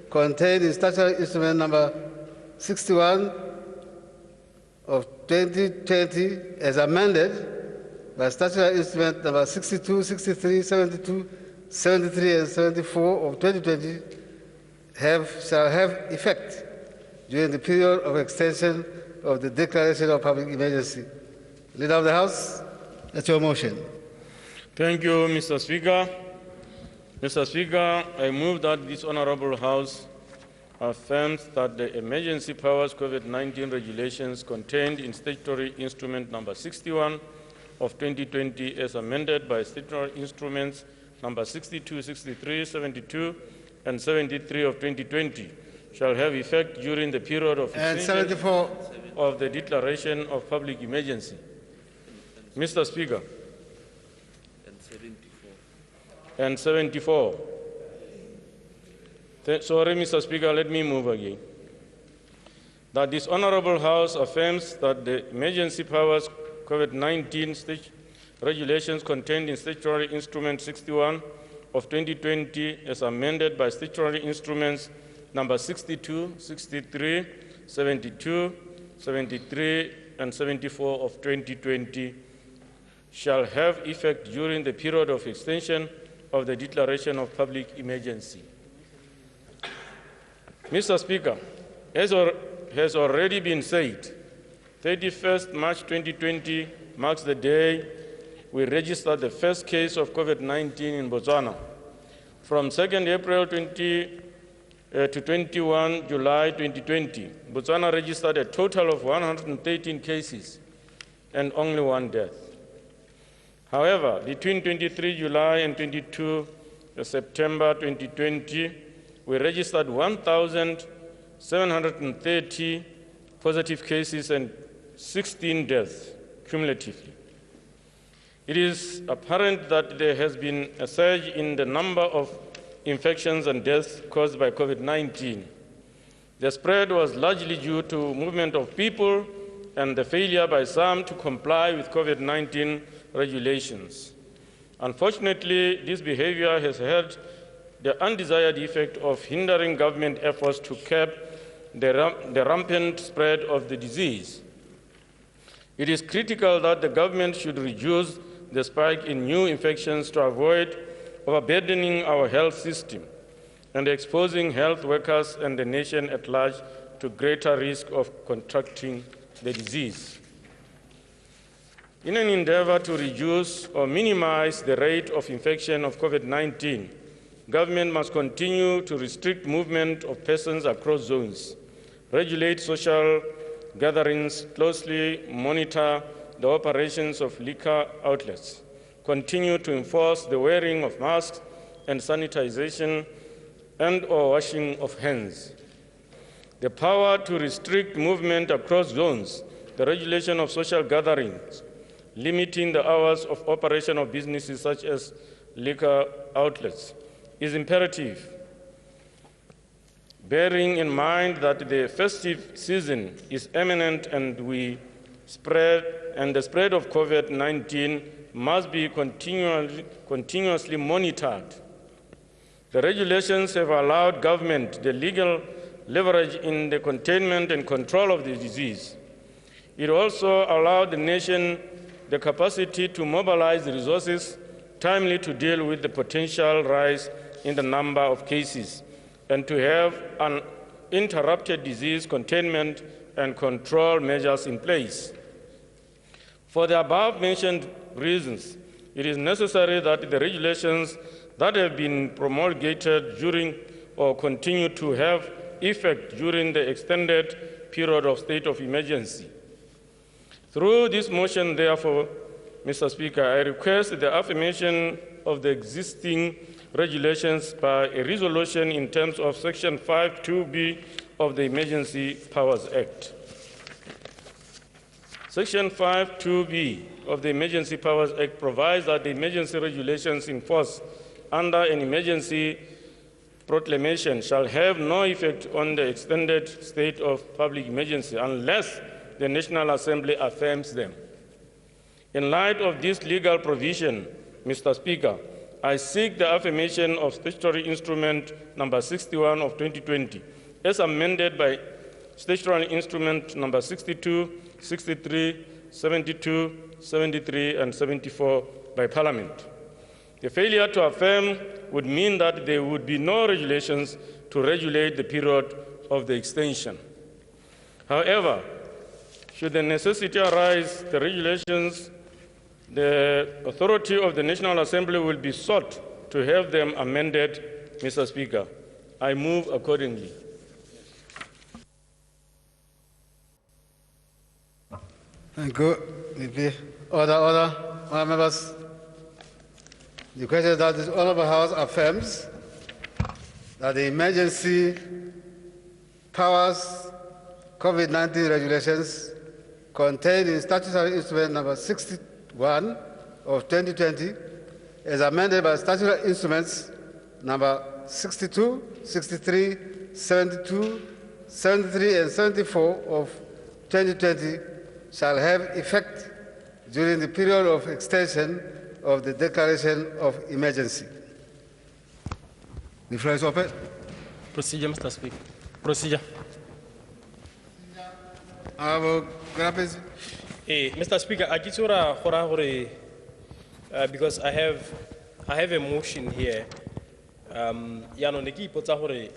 contained in statutory instrument number 61 of 2020 as amended by statutory instrument number 62, 63, 72, 73, and 74 of 2020 shall have effect during the period of extension of the declaration of public emergency. Leader of the House, that's your motion. Thank you, Mr. Speaker. Mr. Speaker, I move that this Honorable House affirms that the emergency powers COVID-19 regulations contained in statutory instrument number 61 of 2020 as amended by statutory instruments number 62, 63, 72, and 73 of 2020 shall have effect during the period of and 74 of the declaration of public emergency. Mr. Speaker. And 74. Sorry, Mr. Speaker, let me move again. That this Honorable House affirms that the emergency powers COVID-19 regulations contained in statutory instrument 61 of 2020 as amended by statutory instruments number 62, 63, 72, 73, and 74 of 2020 shall have effect during the period of extension of the declaration of public emergency. Mr. Speaker, as has already been said, 31st March 2020 marks the day we registered the first case of COVID-19 in Botswana. From 2nd April to 21 July 2020, Botswana registered a total of 113 cases and only 1 death. However, between 23 July and 22 September 2020, we registered 1,730 positive cases and 16 deaths cumulatively. It is apparent that there has been a surge in the number of infections and deaths caused by COVID-19. The spread was largely due to movement of people and the failure by some to comply with COVID-19 regulations. Unfortunately, this behavior has had the undesired effect of hindering government efforts to curb the rampant spread of the disease. It is critical that the government should reduce the spike in new infections to avoid overburdening our health system and exposing health workers and the nation at large to greater risk of contracting the disease. In an endeavor to reduce or minimize the rate of infection of COVID-19, government must continue to restrict movement of persons across zones, regulate social gatherings, closely monitor the operations of liquor outlets, continue to enforce the wearing of masks and sanitization and/or washing of hands. The power to restrict movement across zones, the regulation of social gatherings, limiting the hours of operation of businesses such as liquor outlets is imperative, bearing in mind that the festive season is imminent and the spread of COVID-19 must be continuously monitored. The regulations have allowed government the legal leverage in the containment and control of the disease. It also allowed the nation the capacity to mobilize resources timely to deal with the potential rise in the number of cases and to have uninterrupted disease containment and control measures in place. For the above-mentioned reasons, it is necessary that the regulations that have been promulgated during or continue to have effect during the extended period of state of emergency. Through this motion, therefore, Mr. Speaker, I request the affirmation of the existing regulations by a resolution in terms of Section 5(2)(b) of the Emergency Powers Act. Section 5(2)(b) of the Emergency Powers Act provides that the emergency regulations in force under an emergency proclamation shall have no effect on the extended state of public emergency unless the National Assembly affirms them. In light of this legal provision, Mr. Speaker, I seek the affirmation of Statutory Instrument number 61 of 2020, as amended by Statutory Instrument number 62, 63, 72, 73, and 74 by Parliament. The failure to affirm would mean that there would be no regulations to regulate the period of the extension. However, should the necessity arise, the regulations, the authority of the National Assembly will be sought to have them amended, Mr. Speaker. I move accordingly. Thank you. Order, members. The question is that this Honourable House affirms that the emergency powers COVID-19 regulations contained in Statutory Instrument number 61 of 2020, as amended by Statutory Instruments number 62, 63, 72, 73, and 74 of 2020, shall have effect during the period of extension of the declaration of emergency. The floor is open. Procedure, Mr. Speaker. Procedure. Mr. Mr. Speaker, a ke tsora gora gore Because I have a motion here. Yano neki ipotsa hore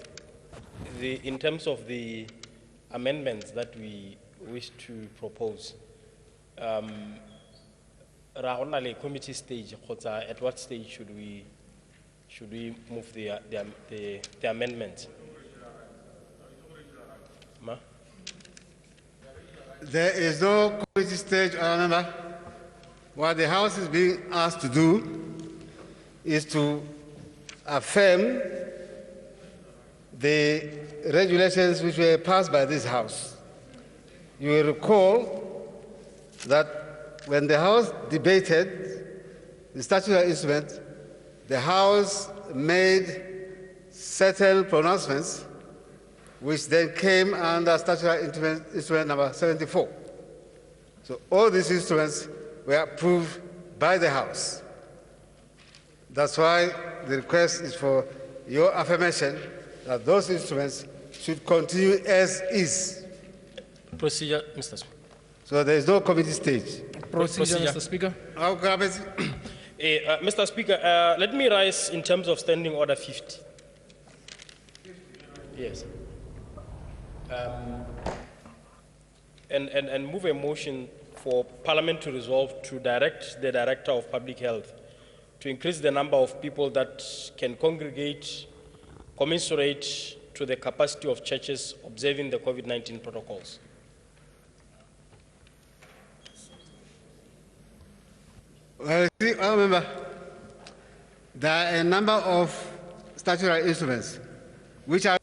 in terms of the amendments that we wish to propose, ra gona le committee stage kgotsa at what stage should we move the amendment? Ma? There is no committee stage, member. What the House is being asked to do is to affirm the regulations which were passed by this House. You will recall that when the House debated the statutory instrument, the House made certain pronouncements which then came under statutory instrument number 74. So all these instruments were approved by the House. That's why the request is for your affirmation that those instruments should continue as is. Procedure, Mr. Speaker. So there is no committee stage. Procedure, Mr. Speaker. Mr. Speaker, let me rise in terms of Standing Order 50. Yes. And move a motion for Parliament to resolve to direct the Director of Public Health to increase the number of people that can congregate commensurate to the capacity of churches observing the COVID-19 protocols. Well, see, I remember there are a number of statutory instruments which are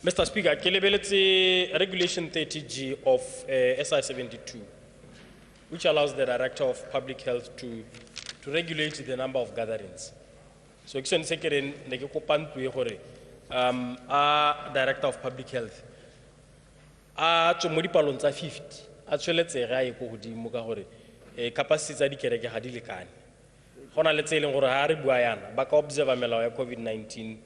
Mr. Speaker, ke lebeletse Regulation 30G of SI 72, which allows the Director of Public Health to regulate the number of gatherings. So, ke sone se ke reng ne ke kopa ntwe gore a Director of Public Health a tswe mo dipalong tsa 50 a tsweletsege a ye go godimo ka gore capacity tsa dikereke ga di lekane. Go na le tse e leng gore ha re bua yana ba ka observer melao ya COVID-19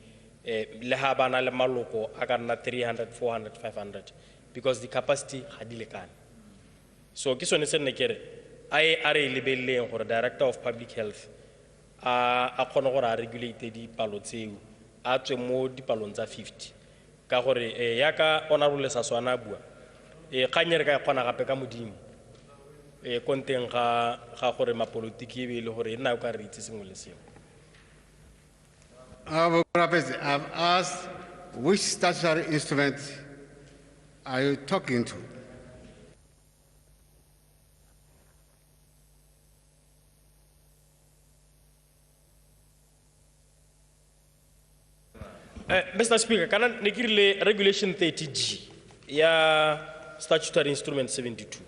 le ha bana le maloko a ka nna 300, 400, 500 because the capacity ga di lekane. So ke sone se nne kere a re lebelleng gore Director of Public Health a kgone gore a regulate dipalo tseo a tswe mo dipalong tsa 50 ka gore ya ka Honorable Saswana bua kganye re ka kgona gape ka modimo konteng ga gore mapolitiki e be le gore nna o ka re itse sengwe le sengwe. I've asked which statutory instrument are you talking to? Mr. Speaker, can I give Regulation 30G, yeah, statutory instrument 72.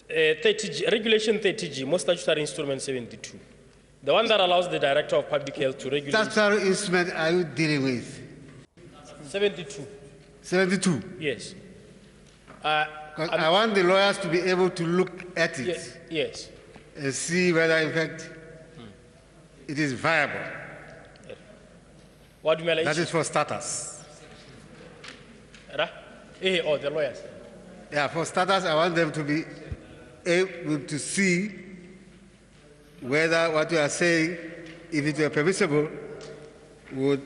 30G, Regulation 30G, most statutory instrument 72. The one that allows the Director of Public Health to regulate. Statutory instrument are you dealing with? 72. 72? Yes. I want the lawyers to be able to look at it. Yes. And see whether, in fact, it is viable. Yeah. What do you mean? That is for starters. Oh, the lawyers. Yeah, for starters, I want them to be able to see whether what you are saying, if it were permissible, would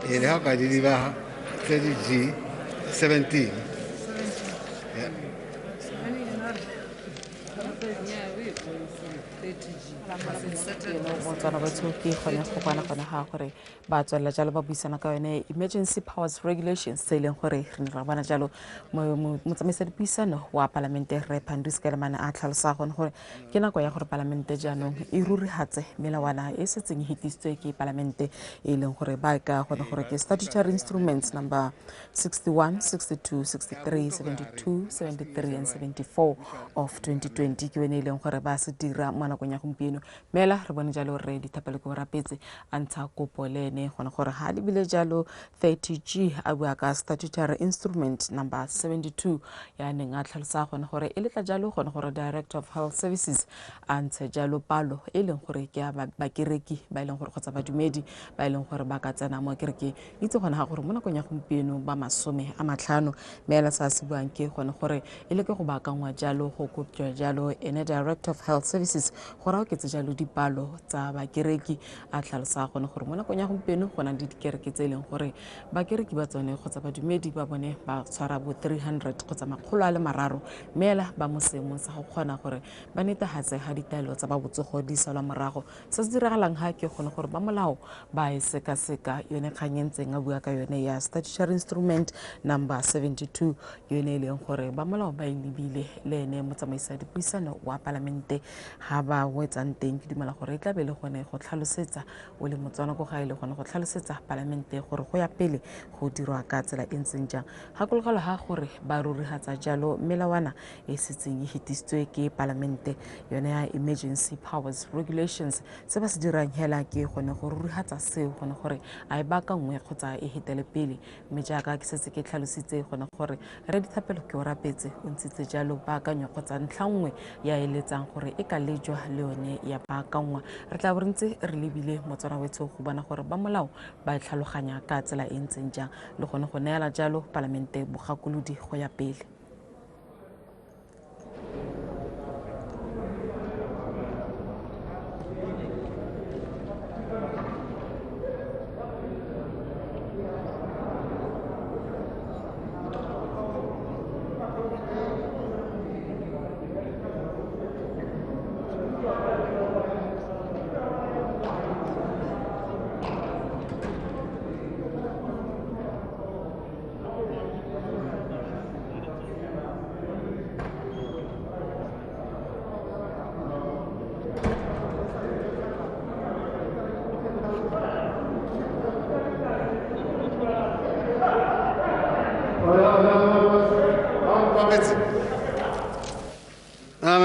e le haka di ba 30G 17. Motswana batho ke kgone go bona gone ga gore ba tswela jalo ba buisana ka yone emergency powers regulations se leng gore re ne ra bona jalo motsamaisa dipuisano wa palamente re Phandisi Kelemane a tlhalosa gone gore ke nako ya gore palamente jaanong e rurihatse melawana e setseng hitisitswe ke palamente e leng gore ba ka gone gore ke statutory instruments number 61 62 63 72 73 and 74 of 2020 ke yone e leng gore ba se dira mo nakong ya gompieno mela re bone jalo re dithapelo ke rapetse a ntsha kopo le ene gone gore ha di bile jalo 30G a bua ka statutory instrument number 72 ya neng a tlhalosa gone gore e letla jalo gone gore Director of Health Services a ntshe jalo palo e leng gore ke ya bakereki ba leng gore kgotsa badumedi ba leng gore ba ka tsena mo kereke itse gone ha gore mo nakong ya gompieno ba 50 mela sa se buang ke gone gore e le ke go baakangwa jalo go koptjwa jalo ene Director of Health Services gore o ketse jalo dipalo tsa bakereki a tlhalosa gone gore mo nakong ya gompieno go na le dikereke tse leng gore bakereki ba tsone kgotsa badumedi ba bone ba tshwara bo 300 kgotsa 300 mela ba mo seemong sa go kgona gore ba netehatse ga ditaelo tsa ba botsogo di salwa morago se se diragalang ha ke gone gore ba molao ba e sekaseka yone kganyentseng a bua ka yone ya statutory instrument number 72 yone e leng gore ba molao ba e lebile le ene motsamaisa dipuisano wa palamente ha ba wetsang teng ke dumela gore e tla be le gone go tlhalosetsa o le Motswana go ga ile gone go tlhalosetsa palamente gore go ya pele go dirwa ka tsela e ntseng jang ha kologalo ha gore ba rurihatsa jalo melawana e setseng e hitisitswe ke palamente yone ya emergency powers regulations se ba se dirang hela ke gone go rurihatsa seo gone gore a e baka ngwe kgotsa e hitele pele mme jaaka ke setse ke tlhalositse gone gore re dithapelo ke o rapetse o ntshitse jalo baakanyo kgotsa ntlhangwe ya eletsang gore e ka lejwa le yone ya baakangwa re tla bo ntse re lebile Motswana wetso go bona gore ba molao ba tlhaloganya ka tsela e ntseng jang le gone go neela jalo palamente bogakolodi go ya pele.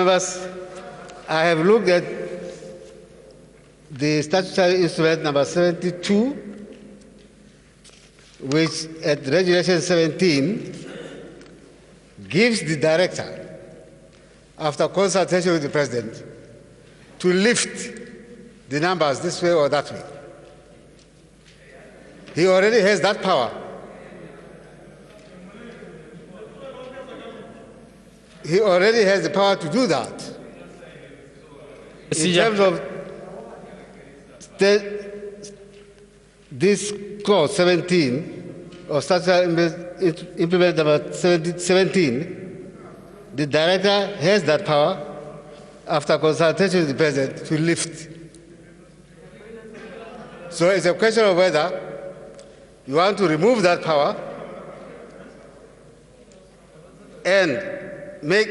Members, I have looked at the statutory instrument number 72, which at Regulation 17 gives the director, after consultation with the president, to lift the numbers this way or that way. He already has that power. He already has the power to do that. In terms of this clause 17 of statutory implement number 17, the director has that power after consultation with the president to lift. So it's a question of whether you want to remove that power and make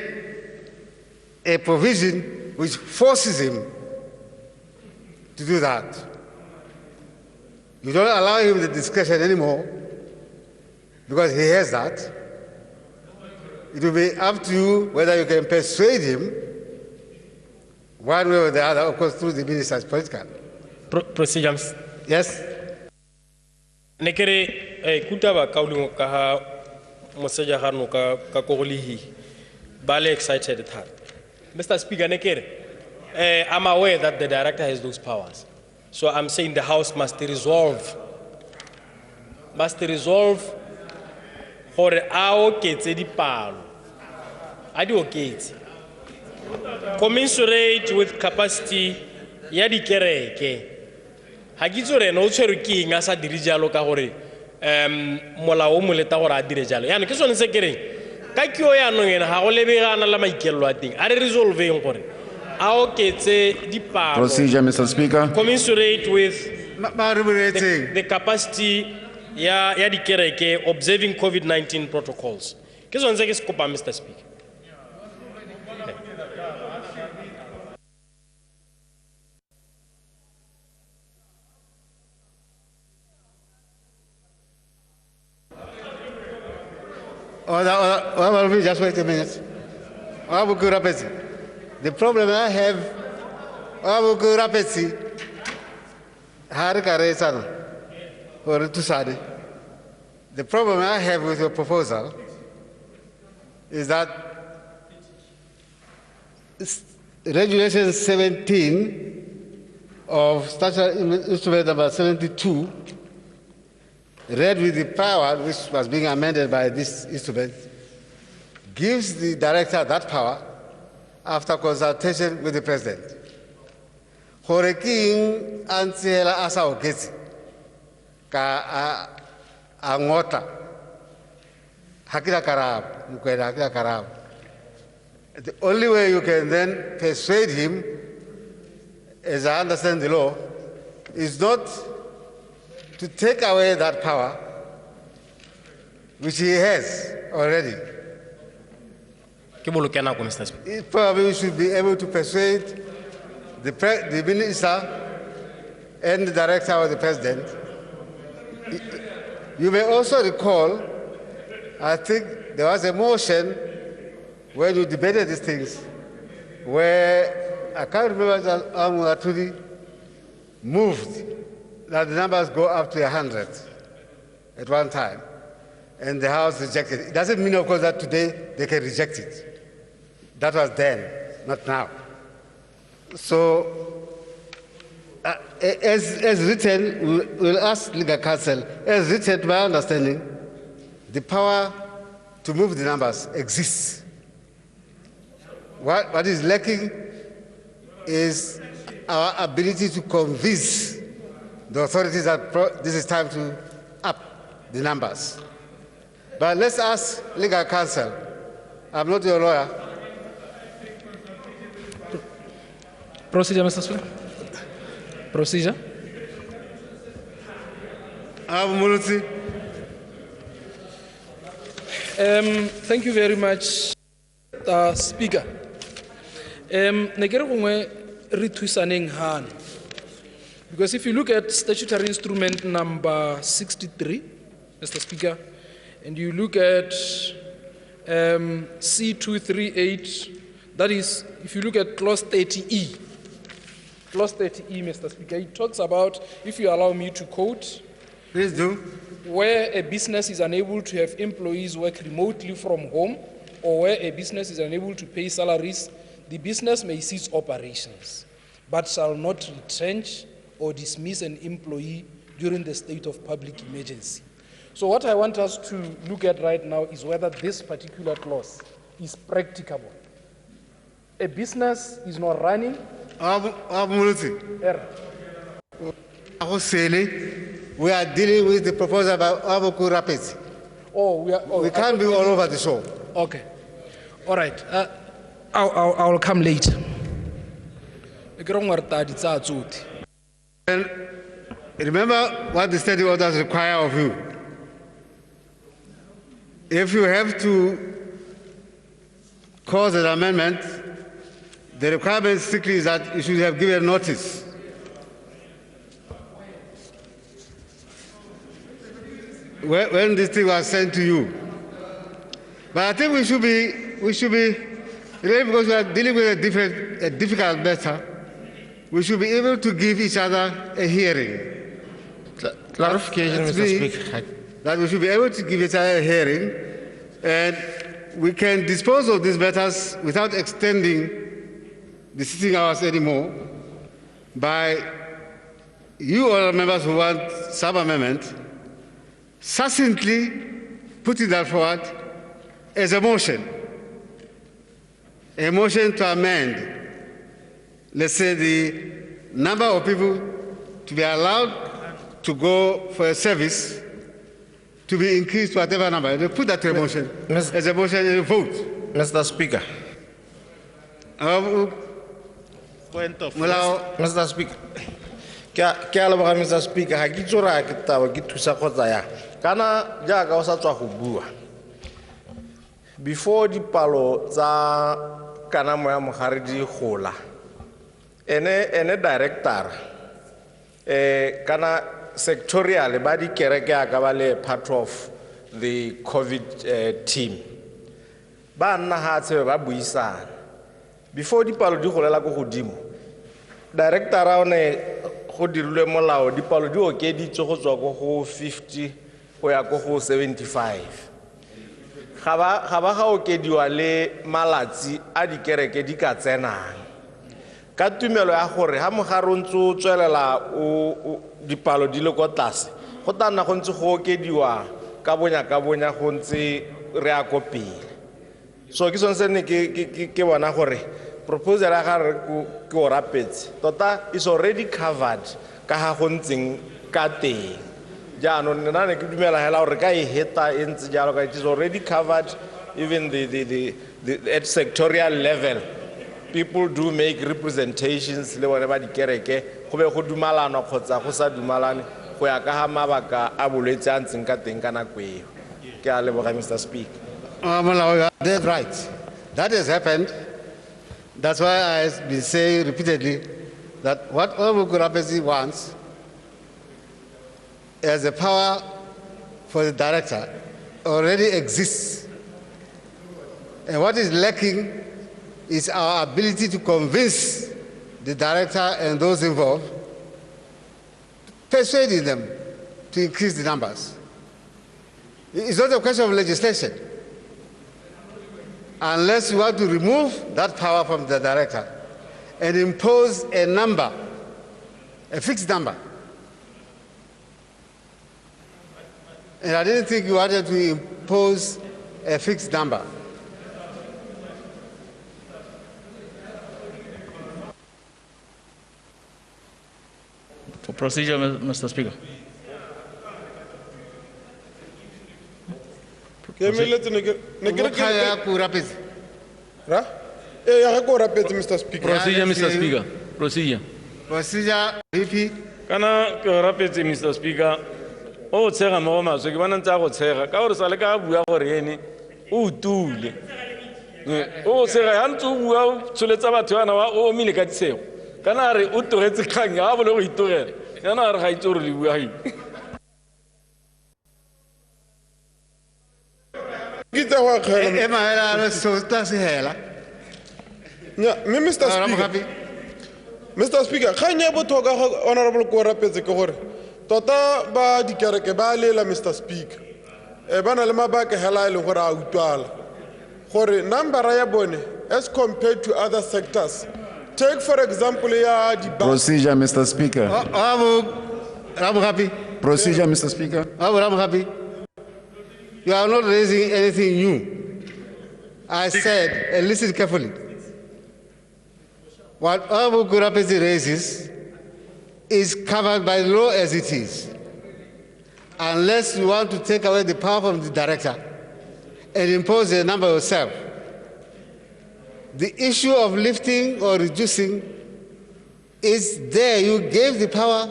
a provision which forces him to do that. You don't allow him the discretion anymore because he has that. It will be up to you whether you can persuade him one way or the other, of course, through the minister's political. Procedures. Yes. Nekere kutaba kaulungo kaha moseja harno ka kogolihi. Bale excited thar. Mr. Speaker, I'm aware that the director has those powers. So I'm saying the House must resolve for our kids palo. I do kids. Commensurate with capacity ya di kereke. ga ke itse gore ene o tshwerwe ke eng a sa dire jalo ka gore molao o mo leta gore a dire jalo yaanong ke sone se ke reng ka keo yaanong ene ga go lebegana la maikelelo a teng a re resolveng gore a oketse dipalo Procedure, Mr. Speaker. commensurate with the capacity ya dikereke observing COVID-19 protocols ke sone se ke se kopang Mr. Speaker. Just wait a minute. The problem I have, the problem I have with your proposal is that Regulation 17 of Statute Instrument number 72, read with the power which was being amended by this instrument, gives the director that power after consultation with the president. Horeking antiela asa ogeti ka angota hakila karab mukwenda hakila karab. The only way you can then persuade him, as I understand the law, is not to take away that power which he has already. Probably we should be able to persuade the minister and the director or the president. You may also recall, I think there was a motion when you debated these things, where I can't remember that Amuaturi moved that the numbers go up to 100 at one time, and the House rejected it. It doesn't mean, of course, that today they can reject it. That was then, not now. So, as written, we'll ask legal counsel, as written, to my understanding, the power to move the numbers exists. What is lacking is our ability to convince the authorities that this is time to up the numbers. But let's ask legal counsel. I'm not your lawyer. Procedure, Mr. Speaker. Procedure. Thank you very much, Speaker. Because if you look at statutory instrument number 63, Mr. Speaker, and you look at C238, that is, if you look at clause 30E, Mr. Speaker, it talks about, if you allow me to quote, please do, where a business is unable to have employees work remotely from home, or where a business is unable to pay salaries, the business may cease operations, but shall not retrench or dismiss an employee during the state of public emergency. So what I want us to look at right now is whether this particular clause is practicable. A business is not running. We are dealing with the proposal by Aboku Rapids. We can't be all over the show. Okay. All right. I'll come later. And remember what the study orders require of you. If you have to cause an amendment, the requirement strictly is that you should have given notice. When this thing was sent to you. But I think we should be really, because we are dealing with a difficult matter, we should be able to give each other a hearing. Clarification, Mr. Speaker. That we should be able to give each other a hearing, and we can dispose of these matters without extending the sitting hours anymore by you all members who want some amendment, succinctly putting that forward as a motion to amend, let's say, the number of people to be allowed to go for a service to be increased to whatever number. They put that to a motion. As a motion and a vote. Mr. Speaker. Point of Mr. Speaker. Ke a leboga Mr. Speaker, ha ke tsora ke taba ke thusa kgotsa ya. Kana jaaka o sa tswa go bua. Before dipalo tsa kanamo ya mogare di gola. Ene director kana sectorial ba di kereke aka ba le part of the COVID team. Ba nna ha tsebe ba buisana. Before dipalo di golela go godimo. Director a one go dirilwe molao dipalo di okeditswe go tswa go 50 go ya go 75. Ga ba ga okediwa le malatsi a dikereke di ka tsenang. Ka tumelo ya gore ha mogare o ntse o tswelela o dipalo di le go tlase go tana go ntse go okediwa ka bonya go ntse re a kopile. So ke sone se ne ke bona gore proposal ya gare ke o rapetse tota is already covered ka ha go ntseng ka teng. Jaanong nna ne ke dumela hela gore ka e heta e ntse jalo ka it is already covered. Even the at sectorial level people do make representations le bone ba dikereke go be go dumalana kgotsa go sa dumalane go ya ka ha mabaka a bolwetse a ntseng ka teng ka nako eo. Ke a leboga Mr. Speaker. That's right. That has happened. That's why I've been saying repeatedly that what Honorable Kurapesi wants as a power for the director already exists. And what is lacking is our ability to convince the director and those involved, persuading them to increase the numbers. It's not a question of legislation. Unless you want to remove that power from the director and impose a number, a fixed number. And I didn't think you wanted to impose a fixed number. For procedure, Mr. Speaker. Mr. Speaker. Procedure, Mr. Speaker. Procedure. Procedure, VP. Kana ke rapetse Mr. Speaker. O tshega mo maswe ke bana ntse go tshega ka gore sale ka bua gore ene o tule. O tshega ya ntse o bua tsholetsa batho bana wa o mile ka tsego. Kana re o togetse kgang ya bole go itogela. Kana re ga itse gore le bua hi. Kita wa khela. E mahela re sota se hela. Yeah, Mr. Speaker. Mr. Speaker, khanya botoka Honorable Kurapetse ke gore tota ba dikereke ba lela Mr. Speaker. E bana le mabaka hela ile gore a utwala. Gore number ya bone as compared to other sectors. Take for example ya di Procedure, Mr. Speaker. I'm happy. Procedure, Mr. Speaker. I'm happy. You are not raising anything new. I said, and listen carefully. What Honorable Kurapesi raises is covered by law as it is. Unless you want to take away the power from the director and impose a number yourself. The issue of lifting or reducing is there. You gave the power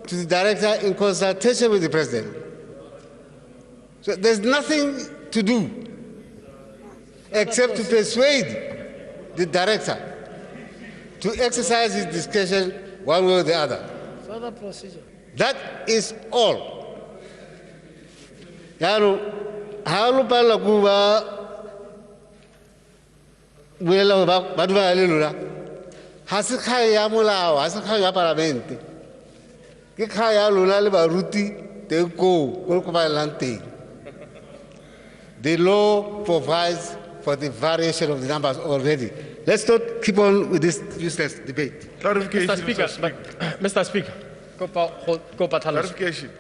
to the director in consultation with the president. So there's nothing to do except to persuade the director to exercise his discretion one way or the other. Further procedure. That is all. Yaro, halu pala kuba buela ba duba lelula. Hasi khaya mulao, hasi khaya parlamente. Ke khaya lula le baruti te ko ko ba lante. The law provides for the variation of the numbers already. Let's not keep on with this useless debate. Mr. Speaker, Mr. Speaker. Clarification.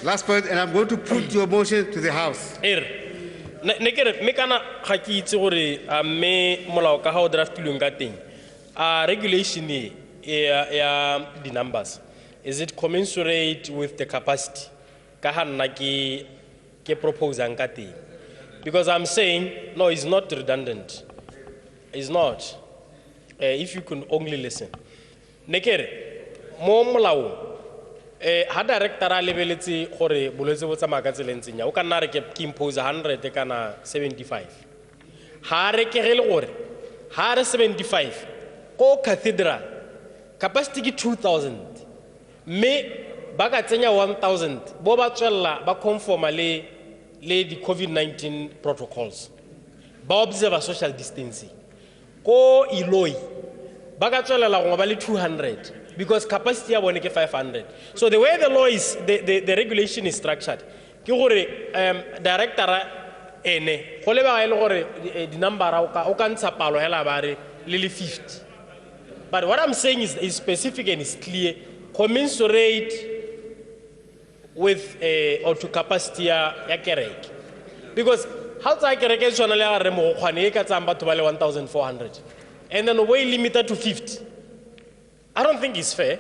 Last point, and I'm going to put your motion to the House. Ne kere me kana ga ke itse gore a me molao ka ha o draftilweng ka teng a regulation e the numbers, is it commensurate with the capacity? Ka ha nna ke proposang ka teng. Because I'm saying, no, it's not redundant. It's not. If you can only listen. Nekere, mo molaong, ha director a lebeletse gore bolwetse bo tsamaya ka tsela e ntseng ya, o ka nna re ke impose 100 kana 75. Ha re ke le gore, ha re 75, ko cathedral, capacity ke 2,000. Me, ba ka tsenya 1,000, bo ba tswella ba conforma le the COVID-19 protocols. Ba observe social distancing. Ko Iloi, ba ka tswella go ba le 200. Because capacity ya bone ke 500. So the way the law is, the regulation is structured, ke gore director ene go le ba ile gore di number o ka ntsha palo hela ba re le 50. But what I'm saying is specific and is clear, commensurate with or to capacity ya kereke. Because how tsa kereke e tshwana le ga re mo kgwane e ka tsang batho ba le 1,400. And then we limited to 50. I don't think it's fair.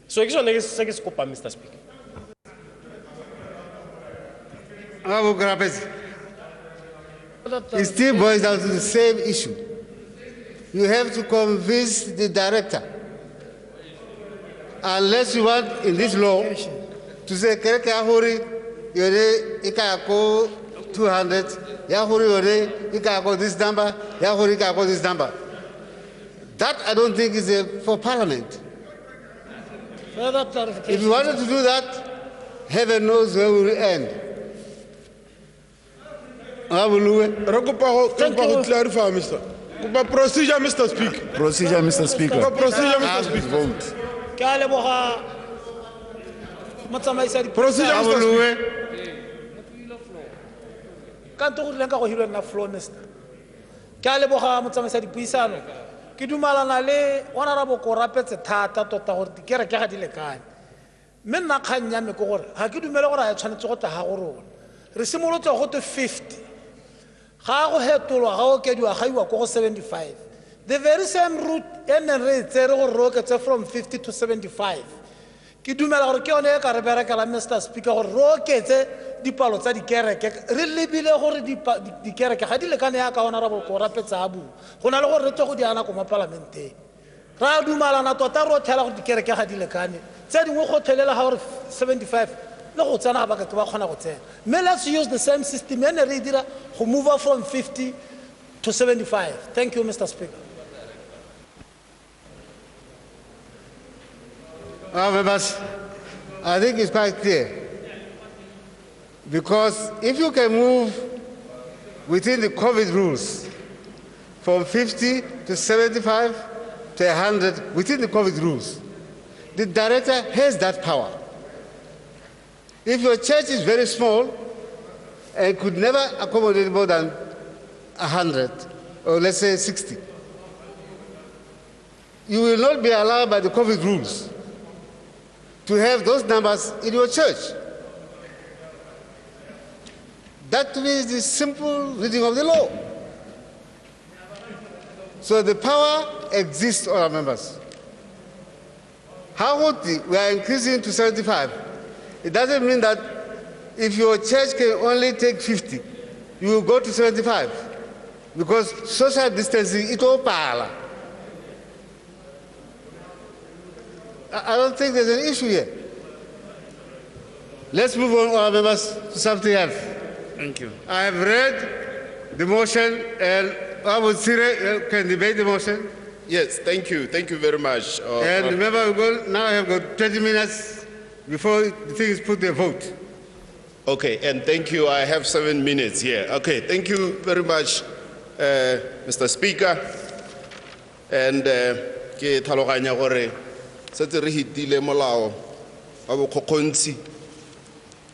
So, Mr. Speaker. It still boils down to the same issue. You have to convince the director. Unless you want in this law to say, Kereke Ahuri, Yore, Ikako 200, Yahuri, Yore, Ikako this number, Yahuri, Ikako this number. That I don't think is for Parliament. Further clarification. If you wanted to do that, heaven knows where we will end. Thank you. Clarify, Mr. Procedure, Mr. Speaker. Procedure, Mr. Speaker. Procedure, Mr. Speaker. Vote. Procedure, Mr. Speaker. Can't go here on the floor, Mr. Kaleboha Mutsamaisa Puisano. Kidumalana le honorable Korapets Tata Tota or the Keraka Dilekai. Men na kanya me ko ha ke dumela gore a tshwanetse go ta ha go rona re simolotse go te 50 ga go hetolwa ga o ke diwa ga iwa go 75 the very same route ene re tsere go roketse from 50 to 75 ke dumela gore ke yone e ka re berekela Mr. Speaker gore roketse dipalo tsa dikereke re lebile gore dikereke ga di lekane ya ka honorable Korapetsa abu go na le gore re tse go di ana ko mo parlamenteng ra dumalana tota ro thela go dikereke ga di lekane tse dingwe go thelela ha gore 75 le go tsena ba ka ba khona go tsena me let's use the same system ene re dira go move from 50 to 75 thank you Mr. Speaker. Members, I think it's quite clear because if you can move within the COVID rules from 50 to 75 to 100 within the COVID rules, the director has that power. If your church is very small and could never accommodate more than 100, or let's say 60, you will not be allowed by the COVID rules to have those numbers in your church. That to me is the simple reading of the law. So the power exists, all our members. How would we are increasing to 75? It doesn't mean that if your church can only take 50, you will go to 75. Because social distancing, it will pala. I don't think there's an issue here. Let's move on, all our members, to something else. Thank you. I have read the motion, and Abu Sire can debate the motion. Yes, thank you. Thank you very much. And remember, now I have got 20 minutes before the thing is put to a vote. Okay, and thank you. I have 7 minutes here. Okay, thank you very much, Mr. Speaker. And ke tlhaloganya gore setse re hitile molao wa bokgokgontsi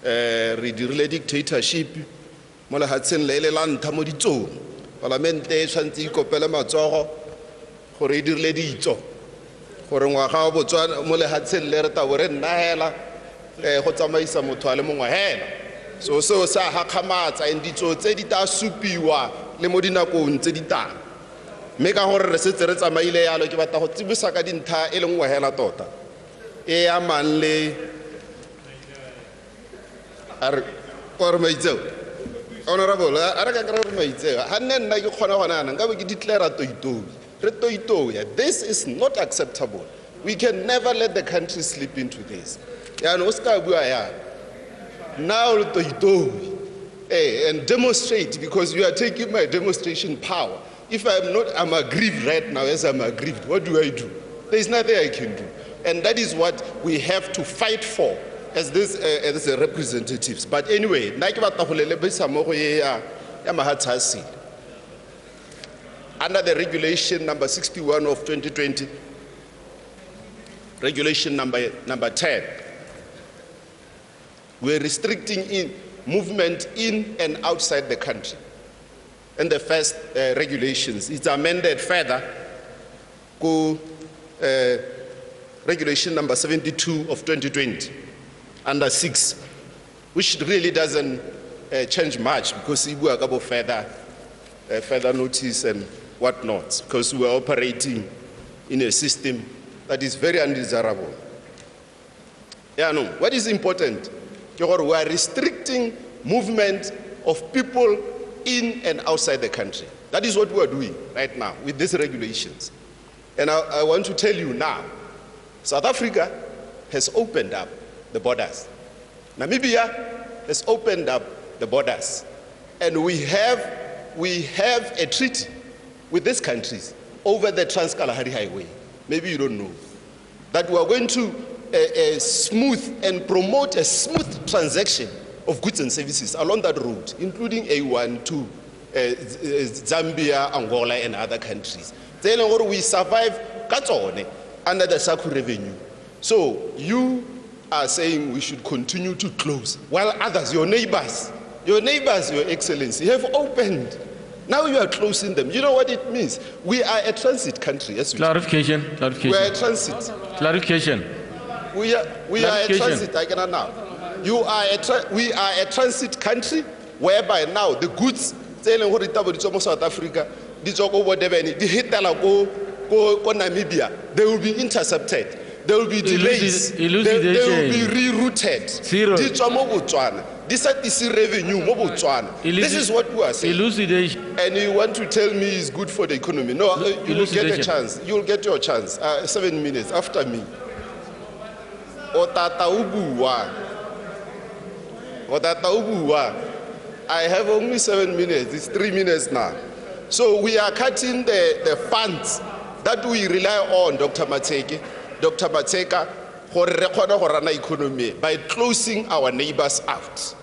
re dirile dictatorship mo lehatsheng le la ntlha mo ditsong parlamente e tshwantse ikopele matsogo gore e dirile ditso gore ngwaga wa botswana mo lehatsheng le re tabo re nna hela go tsamaisa motho a le mongwe hela so seo sa gakgamatsa ditso tse di ta supiwa le mo dinakong tse di tang mme ka gore re setse re tsamaile yalo ke batla go tsibisa ka dintlha e le nngwe hela tota e amang le or maitseo honorable a re ka kry-a gore maitseo ga nne nna ke kgona gona yana nka be ke declara toitoi re toitoya. This is not acceptable. We can never let the country slip into this. Now and demonstrate, because you are taking my demonstration power. If I'm aggrieved right now, as I'm aggrieved, what do I do? There is nothing I can do. And that is what we have to fight for as representatives. But anyway, under the regulation number 61 of 2020, regulation number 10, we're restricting movement in and outside the country. And the first regulations, it's amended further to regulation number 72 of 2020, under 6, which really doesn't change much because we will go further notice and whatnot, because we are operating in a system that is very undesirable. What is important? We are restricting movement of people in and outside the country. That is what we are doing right now with these regulations. And I want to tell you now, South Africa has opened up the borders. Namibia has opened up the borders. And we have a treaty with these countries over the Trans-Kalahari Highway. Maybe you don't know. That we are going to smooth and promote a smooth transaction of goods and services along that road, including A1 to Zambia, Angola, and other countries. We survive under the SACU revenue. So you are saying we should continue to close, while others, your neighbors, Your Excellency, have opened. Now you are closing them. You know what it means? We are a transit country. Yes, clarification. We are a transit. Clarification. We are a transit. I cannot now. We are a transit country whereby now the goods South Africa, Namibia, they will be intercepted. There will be delays. They will be rerouted. This is revenue. This is what we are saying. And you want to tell me it's good for the economy? No, you will get a chance. You will get your chance. 7 minutes after me. I have only 7 minutes. It's 3 minutes now. So we are cutting the funds that we rely on, Dr. Mateka, for the economy by closing our neighbors out.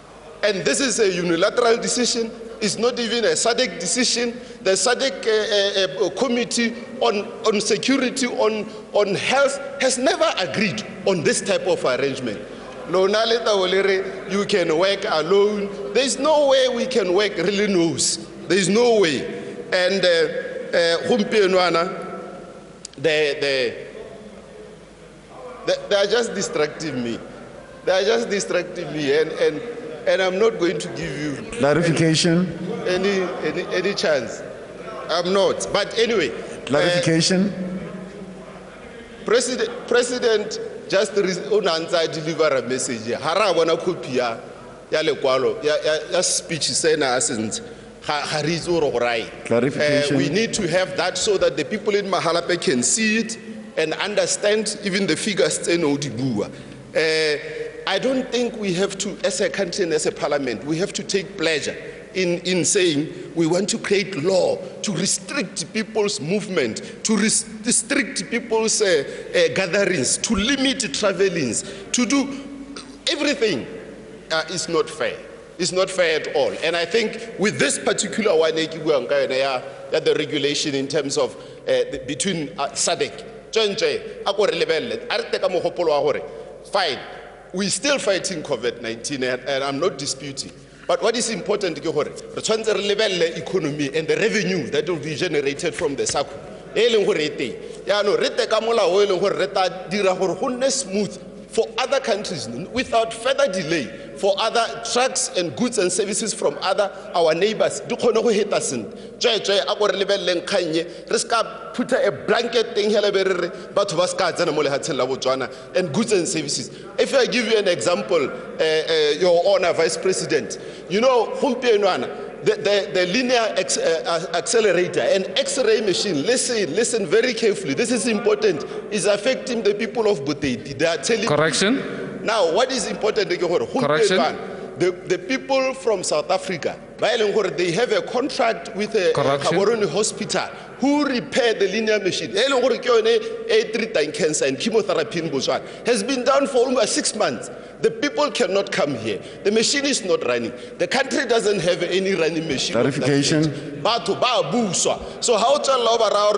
And this is a unilateral decision. It's not even a SADC decision. The SADC committee on security, on health has never agreed on this type of arrangement. You can work alone. There is no way we can work really knows. There is no way. And they are just distracting me. They are just distracting me, and I'm not going to give you clarification. Any chance. I'm not. But anyway. Clarification. President just deliver a message here. Hara wana copy ya lekwalo ya speech sena asent. Clarification. We need to have that so that the people in Mahalape can see it and understand even the figures. I don't think we have to, as a country and as a parliament, we have to take pleasure in saying we want to create law to restrict people's movement, to restrict people's gatherings, to limit travelings, to do everything. Is not fair. It's not fair at all. And I think with this particular one, the regulation in terms of between SADC, fine, we're still fighting COVID-19, and I'm not disputing. But what is important is the economy and the revenue that will be generated from the SACU. Smooth for other countries without further delay, for other trucks and goods and services from our neighbors. Di kgone go heta sentle. Tswetswe a go re lebelleng kganye re ska put a blanket thing hele be re re batho ba ska tsena mo lehatsheng la Botswana and goods and services. If I give you an example, Your Honor, Vice President, you know the linear accelerator and X-ray machine, listen very carefully, this is important, is affecting the people of Buteti. They are telling Correction. Now, what is important, Correction. the people from South Africa, they have a contract with a Gaborone hospital who repair the linear machine. A3 cancer and chemotherapy in Botswana has been down for almost 6 months. The people cannot come here. The machine is not running. The country doesn't have any running machine. Clarification. So how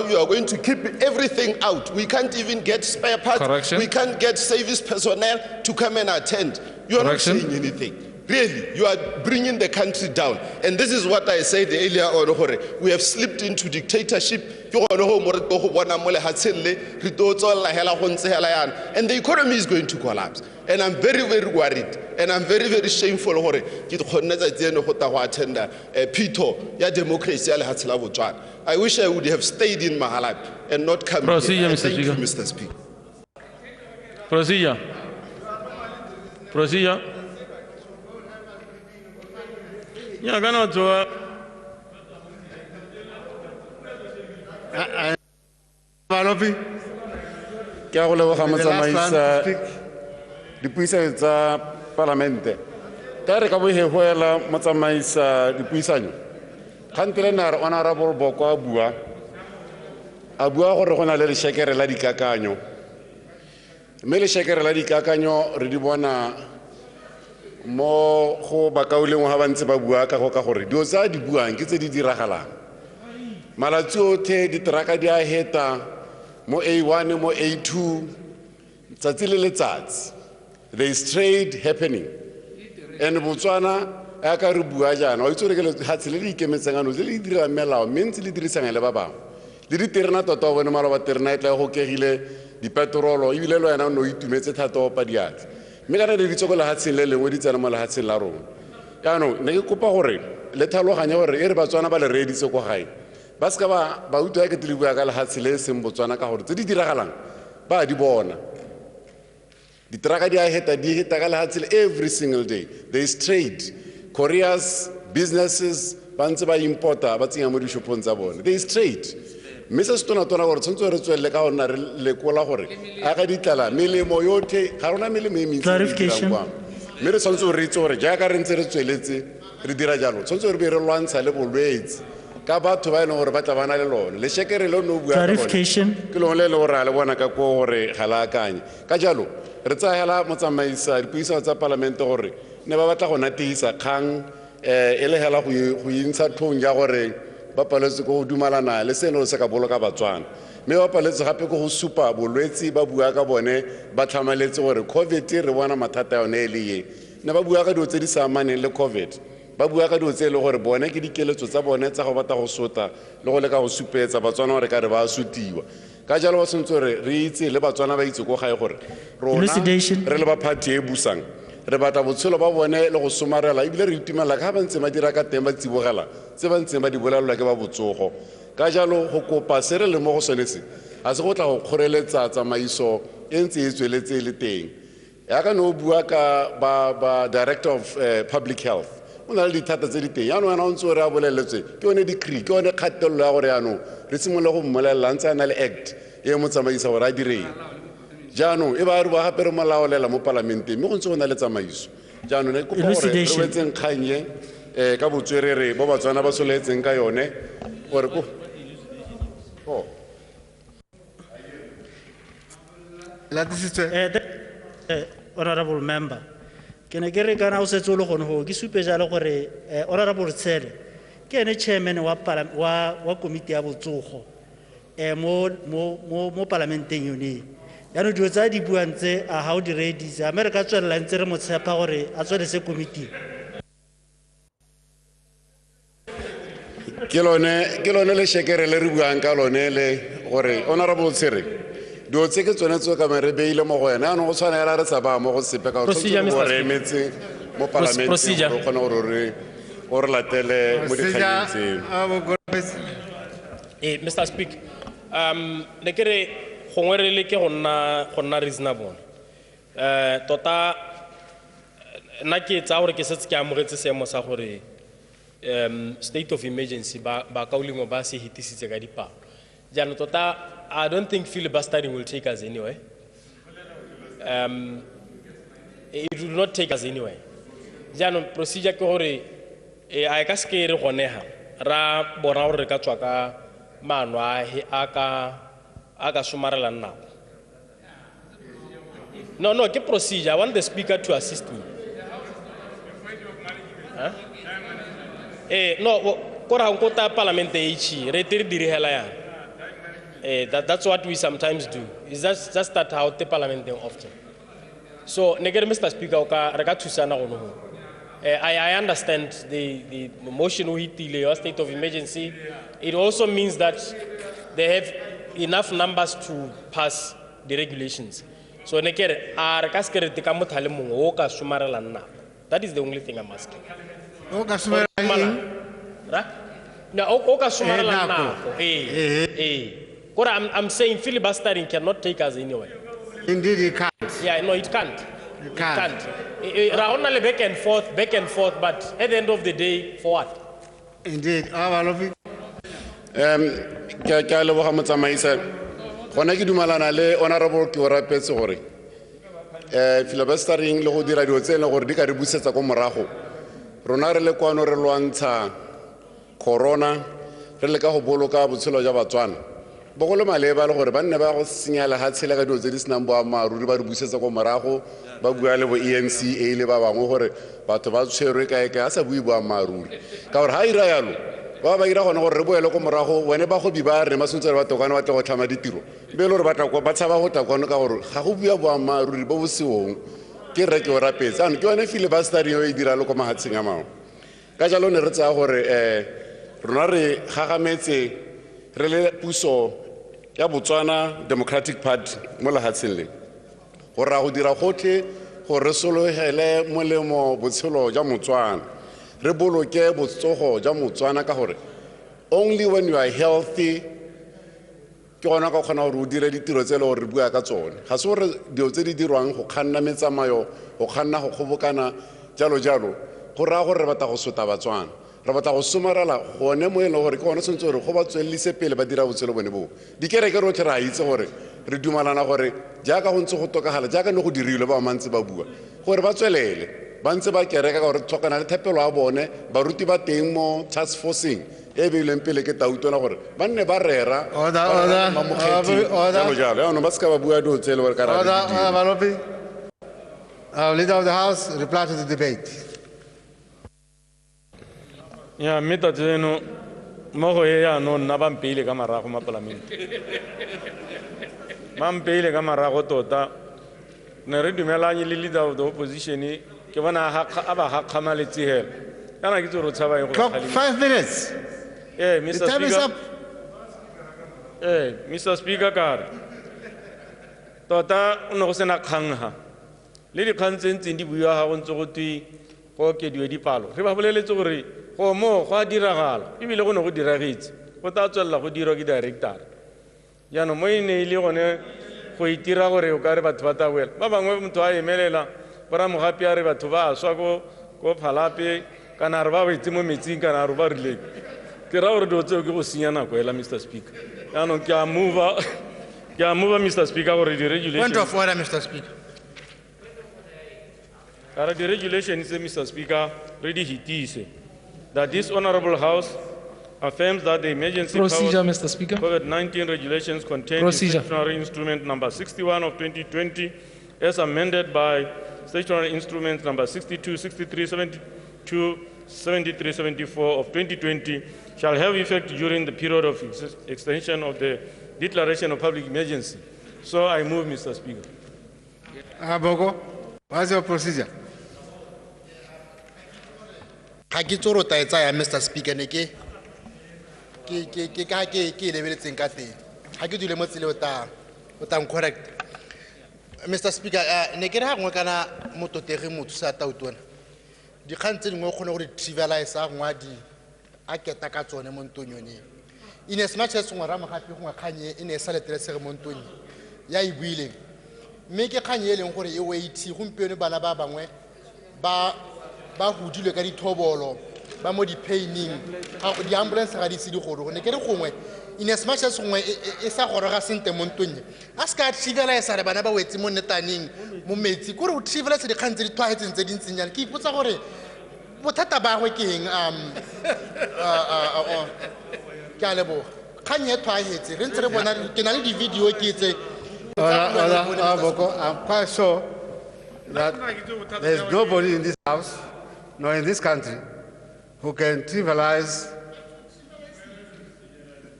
you are going to keep everything out? We can't even get spare parts. Correction. We can't get service personnel to come and attend. You are not saying anything. Really, you are bringing the country down. And this is what I said earlier on. We have slipped into dictatorship. And the economy is going to collapse. And I'm very, very worried. And I'm very, very shameful. I wish I would have stayed in Mahalab and not come here. Thank you, Mr. Speaker. Procedure. Yeah, gana to Balofi ke a go leboga motsamaisa dipuisano tsa parlamente ka re ka bohegoela motsamaisa dipuisanyo kgantele na re honorable Boko a bua gore go na le lešekere la dikakanyo mme lešekere la dikakanyo re di bona mo go bakauleng ga bantse ba bua ka go ka gore dio tsa di buang ke tse di diragalang malatsi othe diteraka di a heta mo A1 mo A2 tsatsi le letsatsi there is trade happening and Botswana a ka re bua jana o itse re ke le hatse le ikemetseng ano le dira melao mentsi le dirisang le ba bang le diterena tota o bone mara ba terena e tla go kegile di petrolo e bile lo yana no itumetse thata o pa diatla mme ka re di tsoko le hatseng le lengwe di tsena mo le hatseng la rona yaanong ne ke kopa gore le tlhaloganya gore e re Batswana ba le reeditse go gae ba ska ba utlwa ke tli bua ka le hatseng le seng Botswana ka gore tse di diragalang ba di bona diteraka di a heta ka le hatseng every single day. There is trade, couriers, businesses ba ntse ba importa ba tsenya mo dishopong tsa bone. There is trade. Mrs. Tona gore tshwantse re tswelle ka ona re lekola gore a ga ditlala melemo yotlhe ga rona melemo e mentsi mme re tshwantse re itse gore jaaka re ntse re tsweletse re dira jalo tshwantse re be re lwantsha le bolwetse ka batho ba ene gore ba tla bana le lone le shekere le no bua ke lone le gore a le bona ka ko gore ga la akanye ka jalo re tsaya motsamaisa dipuisano tsa parlamente gore ne ba batla go natisa kgang e le hela go intsha thong ya gore ba paletse go dumalana le seno se ka boloka Batswana mme ba paletse gape go supa bolwetse ba bua ka bone ba tlhamaletse gore COVID re bona mathata yone le ye ne ba bua ka dio tse di sa amaneng le COVID ba bua ka dio tse le gore bone ke dikeletso tsa bone tsa go batla go sota le go leka go supetsa Batswana gore ka re ba sutiwa ka jalo ba sentse re itse le Batswana ba itse go gae gore rona re le ba party e busang re batla botshelo ba bone le go somarela ebile re itumela ka ba ntse ba dira ka teng ba tsibogela tse ba ntse ba di bolalwa ke ba botsogo ka jalo go kopa se re le mo go sone se a se go tla go kgoreletsa tsamaiso e ntse e tsweletse le teng ya ka no bua ka ba director of public health o na le dithata tse di teng yaanong yana o ntse o re a boleletswe ke yone decree ke yone kgatelelo ya gore yaanong re simolola go mmolelela ntse a na le act e mo tsamaisa gore a direng jaanong e ba re ba gape re molaolela mo parlamenteng mme go ntse go na le tsamaiso jaanong ne kopa gore re wetseng kganye ka botswerere bo Batswana ba soletseng ka yone gore ko honorable member ke ne ke re kana o setse o le gone go ke supe jalo gore honorable Tshele ke ene chairman wa komiti ya botsogo mo parlamenteng yone yaanong dio tsa di buang tse a ga o di reeditse a mme re ka tswelela ntse re mo tshepa gore a tswelese komiti ke lone le shekere le re buang ka lone le gore honorable Tshele dio tse ke tsone tse ka mere beile mo go yena ano go tshwanela re sa ba mo go sepe ka Procedure, Mr. re emetse mo parlamenteng Procedure. go kgona gore o re latele mo dikganyeng tseno. Mr. Speaker, ne ke re gongwe re le ke go nna reasonable. Tota nna ke tsa gore ke setse ke amogetse seemo sa gore state of emergency ba kaulengwe ba se hitisitse ka dipalo. Jaanong tota I don't think filibustering will take us anywhere. It will not take us anywhere. Jaanong procedure ke gore a ka se ke re gonega ra bona gore re ka tswa ka maano a ka somarelang nako. No, ke procedure. I want the speaker to assist me. Huh? No, kora kota parliament echi re tiri dirihela ya. That's what we sometimes do. Is just that how the parliament often. So, negere Mr. Speaker, re ka thusana go no. I understand the motion we delay or state of emergency. It also means that they have enough numbers to pass the regulations. So nekere are kaskere tika mothale mongwe o ka somarela nna. That is the only thing I'm asking. O ka somarela ra? No, o ka somarela nna. I'm saying filibustering cannot take us anywhere. Indeed it can't. Yeah, no, it can't. It can't. Ra ona le back and forth, but at the end of the day, for what? Indeed. Ke a leboga motsamaisa gona ke dumalana le honorable ke o rapetse gore filibustering le go dira dilo tse le gore di ka re busetsa ko morago rona re le kwano re lwantsha corona re le ka go boloka botshelo jwa batswana bogolo maleba le gore ba nne ba go senyala ha tshela ka dilo tse di senang boammaaruri ba re busetsa ko morago ba bua le bo ENCA le ba bangwe gore batho ba tshwerwe kae a sa bue boammaaruri ka gore ha ira yalo ba ira gona gore re boele ko morago wene ba go biba re masuntse re batho kana ba tla go tlhama ditiro be le gore ba tla go ba tshaba go tla ka gore ga go bua boammaaruri bo boseong ke re ke o rapetse ane ke yone filibustering e dira le ko mahatsheng a mangwe ka jalo ne re tsaya gore rona re gagametse re le puso ya Botswana Democratic Party mo lehatsheng le go ra go dira gotlhe gore re sologele molemo botshelo jwa Motswana re boloke botsogo jwa Motswana ka gore only when you are healthy ke gona ka kgona gore o dire ditiro tse le gore re bua ka tsone ga se gore dilo tse di dirwang go kganna metsamayo go kganna go kgobokana jalo go raya gore re batla go sota Batswana re batla go somarela gone mo e leng gore ke gone tshwanetse gore go ba tswelelise pele ba dira botshelo bone boo dikereke rotlhe re a itse gore re dumalana gore jaaka go ntse go tokagala jaaka ne go dirilwe ba mantse ba bua gore ba tswelele ba ntse ba kereka ka gore tlhokana le thepelo a bone baruti ba teng mo task forcing e beilweng pele ke tautona gore ba nne ba rera jalo yaanong ba se ka ba bua dilo tse e le gore ka Leader of the House, reply to the debate. Ya meta tseno mo go ya no nna ba mpile ka marago ma parlament ba mpile ka marago tota ne re dumelanye le leader of the opposition ke bona ha ba ha khamaletse he kana ke tsoro tshaba e go 5 minutes. Mr. Time is up. Mr. Speaker kare tota o ne go sena kgang ha le di kgang tse di bua ha go ntse go twi go ke diwe dipalo re ba boleletse gore go mo go a diragala e bile go ne go diragetse go ta tswella go dirwa ke director jaanong mo e ne ile gone go itira gore o ka re batho ba taboela ba bangwe motho a emelela bora mogapi a re batho ba swa ko phalape kana re ba ba itse mo metsing kana re ba rileng ke ra gore dilo tseo ke go senya nako ela Mr. Speaker jaanong ke a move Mr. Speaker gore di-regulations Point of order, Mr. Speaker. The regulations, Mr. Speaker, really hitise that this honorable House affirms that the emergency Procedure, Mr. Speaker. COVID-19 regulations contained in Statutory Instrument number 61 of 2020, as amended by Statutory Instrument number 62, 63, 72, 73, 74 of 2020, shall have effect during the period of extension of the declaration of public emergency. So I move, Mr. Speaker. Bogo, what's your procedure? ga ke tsoro ta etsa ya Mr. Speaker ne ke lebeletseng ka teng ga ke dule mo tseleng ta o tang correct. Mr. Speaker, ne ke re ha ngwe kana mototegi motho sa tautona. Di khantse dingwe o khone go di trivialize a ngwa di a keta ka tsone mo ntonyone. In as much as ngwa rama gape go ngakanye ine sa letelesege mo ntonyi ya e buileng. Mme ke khanye eleng gore e wait gompieno bana ba bangwe ba hudile ka dithobolo ba mo di paining ga di ambulance ga di se di gore ne ke re gongwe in as much as ngwe e sa gore ga sente mo ntonye a ska trivela e sa re bana ba wetse mo netaning mo metsi gore o trivela se di khantse di twahetseng tse dintsinyana ke ipotsa gore bothata ba gwe ke eng ke a leboga khanye twahetse re ntse re bona ke na le di video ke etse I'm quite sure that there's nobody in this house nor in this country who can trivialize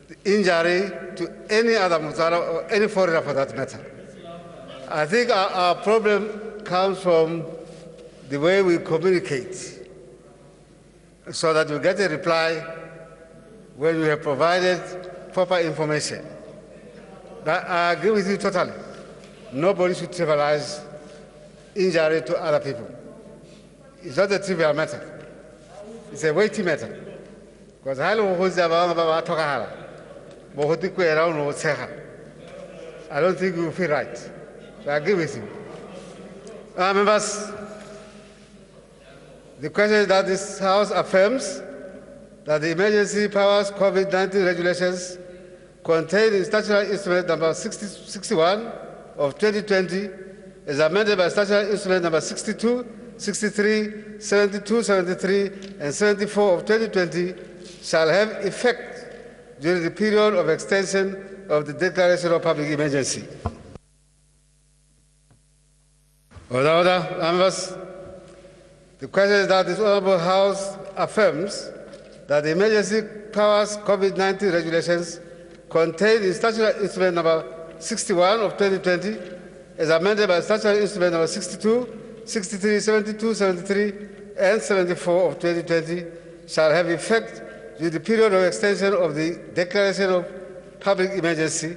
the injury to any other Mutsara or any foreigner for that matter. I think our problem comes from the way we communicate so that we get a reply when we have provided proper information. But I agree with you totally. Nobody should trivialize injury to other people. It's not a trivial matter. It's a weighty matter. Because I don't think you feel right. So I agree with you. Members, the question that this House affirms that the emergency powers COVID-19 regulations contained in statutory instrument number 61 of 2020 is amended by statutory instrument number 62, 63, 72, 73, and 74 of 2020 shall have effect during the period of extension of the declaration of public emergency. Order, members. The question is that this Honorable House affirms that the emergency powers COVID-19 regulations contained in statutory instrument number 61 of 2020 is amended by statutory instrument number 62, 63, 72, 73, and 74 of 2020 shall have effect during the period of extension of the declaration of public emergency.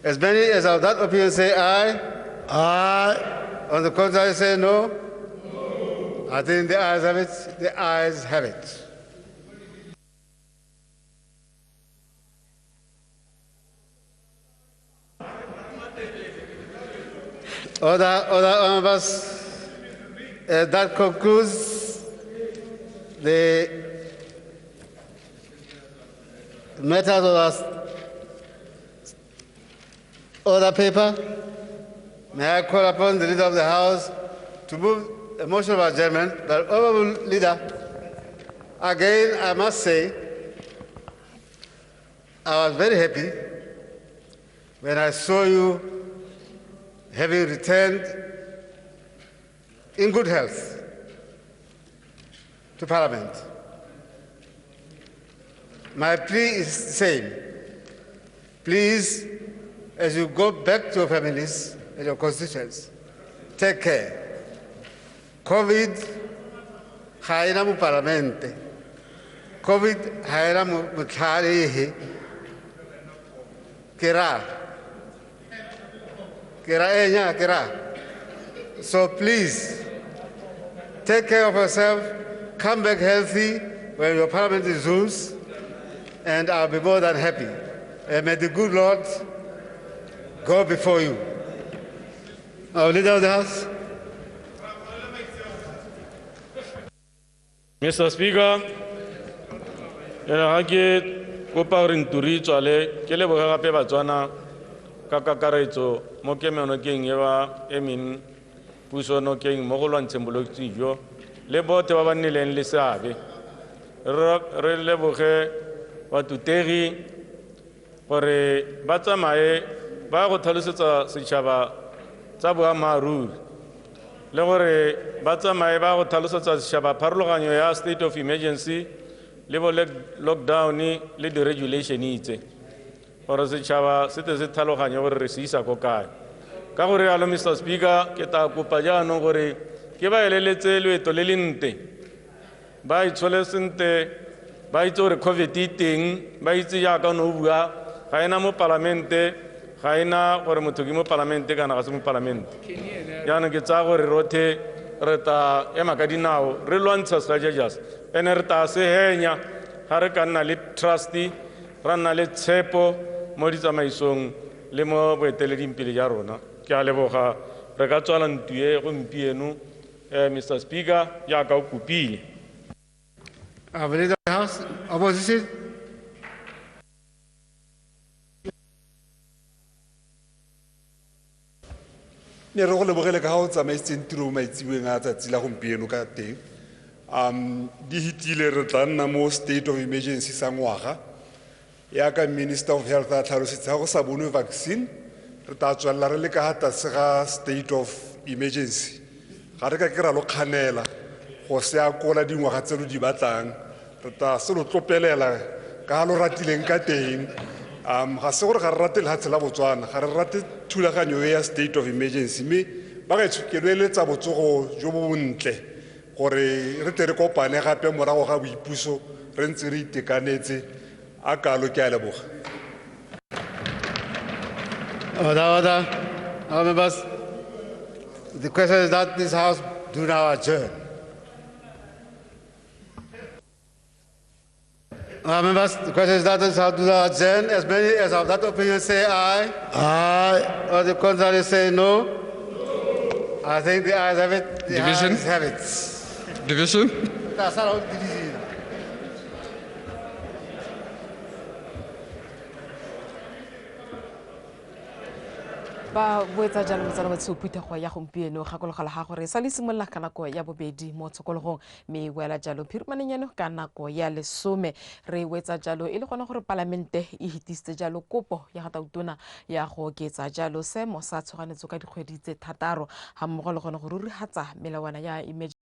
As many as are of that opinion say aye. Aye. On the contrary say no. No. I think the ayes have it. The ayes have it. Other members, that concludes the matters of order paper. May I call upon the Leader of the House to move a motion of adjournment. But Honorable Leader, again I must say I was very happy when I saw you having returned in good health to Parliament. My plea is the same. Please, as you go back to your families and your constituents, take care. COVID haina mu parlamente. COVID haina mu mkhari kira. So please, take care of yourself, come back healthy when your parliament resumes, and I'll be more than happy. And may the good Lord go before you. Our Leader of the House. Mr. Speaker, ga ke kopa gore nturi tswale ke leboga gape batswana ka kakaretso mo kemenokeng e ba emin puso nokeng mo go lwantsheng bolwetse jo le bote ba ba nnileng le seabe re leboge batutegi gore ba tsamaye ba go tlhalosetsa setšhaba tsa boammaaruri le gore ba tsamaye ba go tlhalosetsa setšhaba pharologanyo ya state of emergency le bo lockdown le di-regulation itse gore setšhaba se te se tlhaloganye gore re se isa ko kae ka gore yalo Mr. Speaker ke ta kopa jaanong gore ke ba eleletse loeto le le nte ba itshole sente ba itse gore COVID e teng ba itse jaaka no bua ga ena mo parlamente ga ena gore motho ke mo parlamente kana ga se mo parlamente yana ke tsa gore rothe re ta ema ka dinao re lwantsha strategies ene re ta se henya ga re ka nna le trusty ra nna le tshepo mo ditsamaisong le mo boeteledimpele ja rona ke a leboga re ka tswala ntue gompieno Mr. Speaker jaaka o kopile Leader of the House, Opposition. ne re go lebogele ka ga o tsamaisitseng tiro mo maitsiweng a tsatsi la gompieno ka teng di hitile re tla nna mo state of emergency sa ngwaga yaka minister of health a tlhalositse ga go sa bonwe vaccine re tla tswelela re le ka ga tlase ga state of emergency ga re ka ke ra lo kganela go se akola dingwaga tseno di batlang re tla se lo tlopelela ka ga lo ratileng ka teng ga se gore ga re rate lehatshe la Botswana ga re rate thulaganyo ya state of emergency mme ba gaetsho ke loeletsa botsogo jo bo bontle gore re tle re kopane gape morago ga boipuso re ntse re itekanetse a kalo ke a leboga Order. Our members, the question is that this House do now adjourn. Our members, the question is that this House do now adjourn. As many as of that opinion say aye. Aye. Or the contrary say no. I think the ayes have it. The Division. ayes have it. Division. That's all division. ba boetsa jalo motsana wa tshophutego ya gompieno gakologa ga gore sa le simolola ka nako ya bobedi mo tshokologong mme boela jalo phirimaneng ka nako ya 10 re wetsa jalo e le gona gore palamente e hitisitse jalo kopo ya gatautona ya go oketsa jalo semo sa tshoganetso ka dikgwedi tse 6 ga mmogo le gona go rurihatsa melawana ya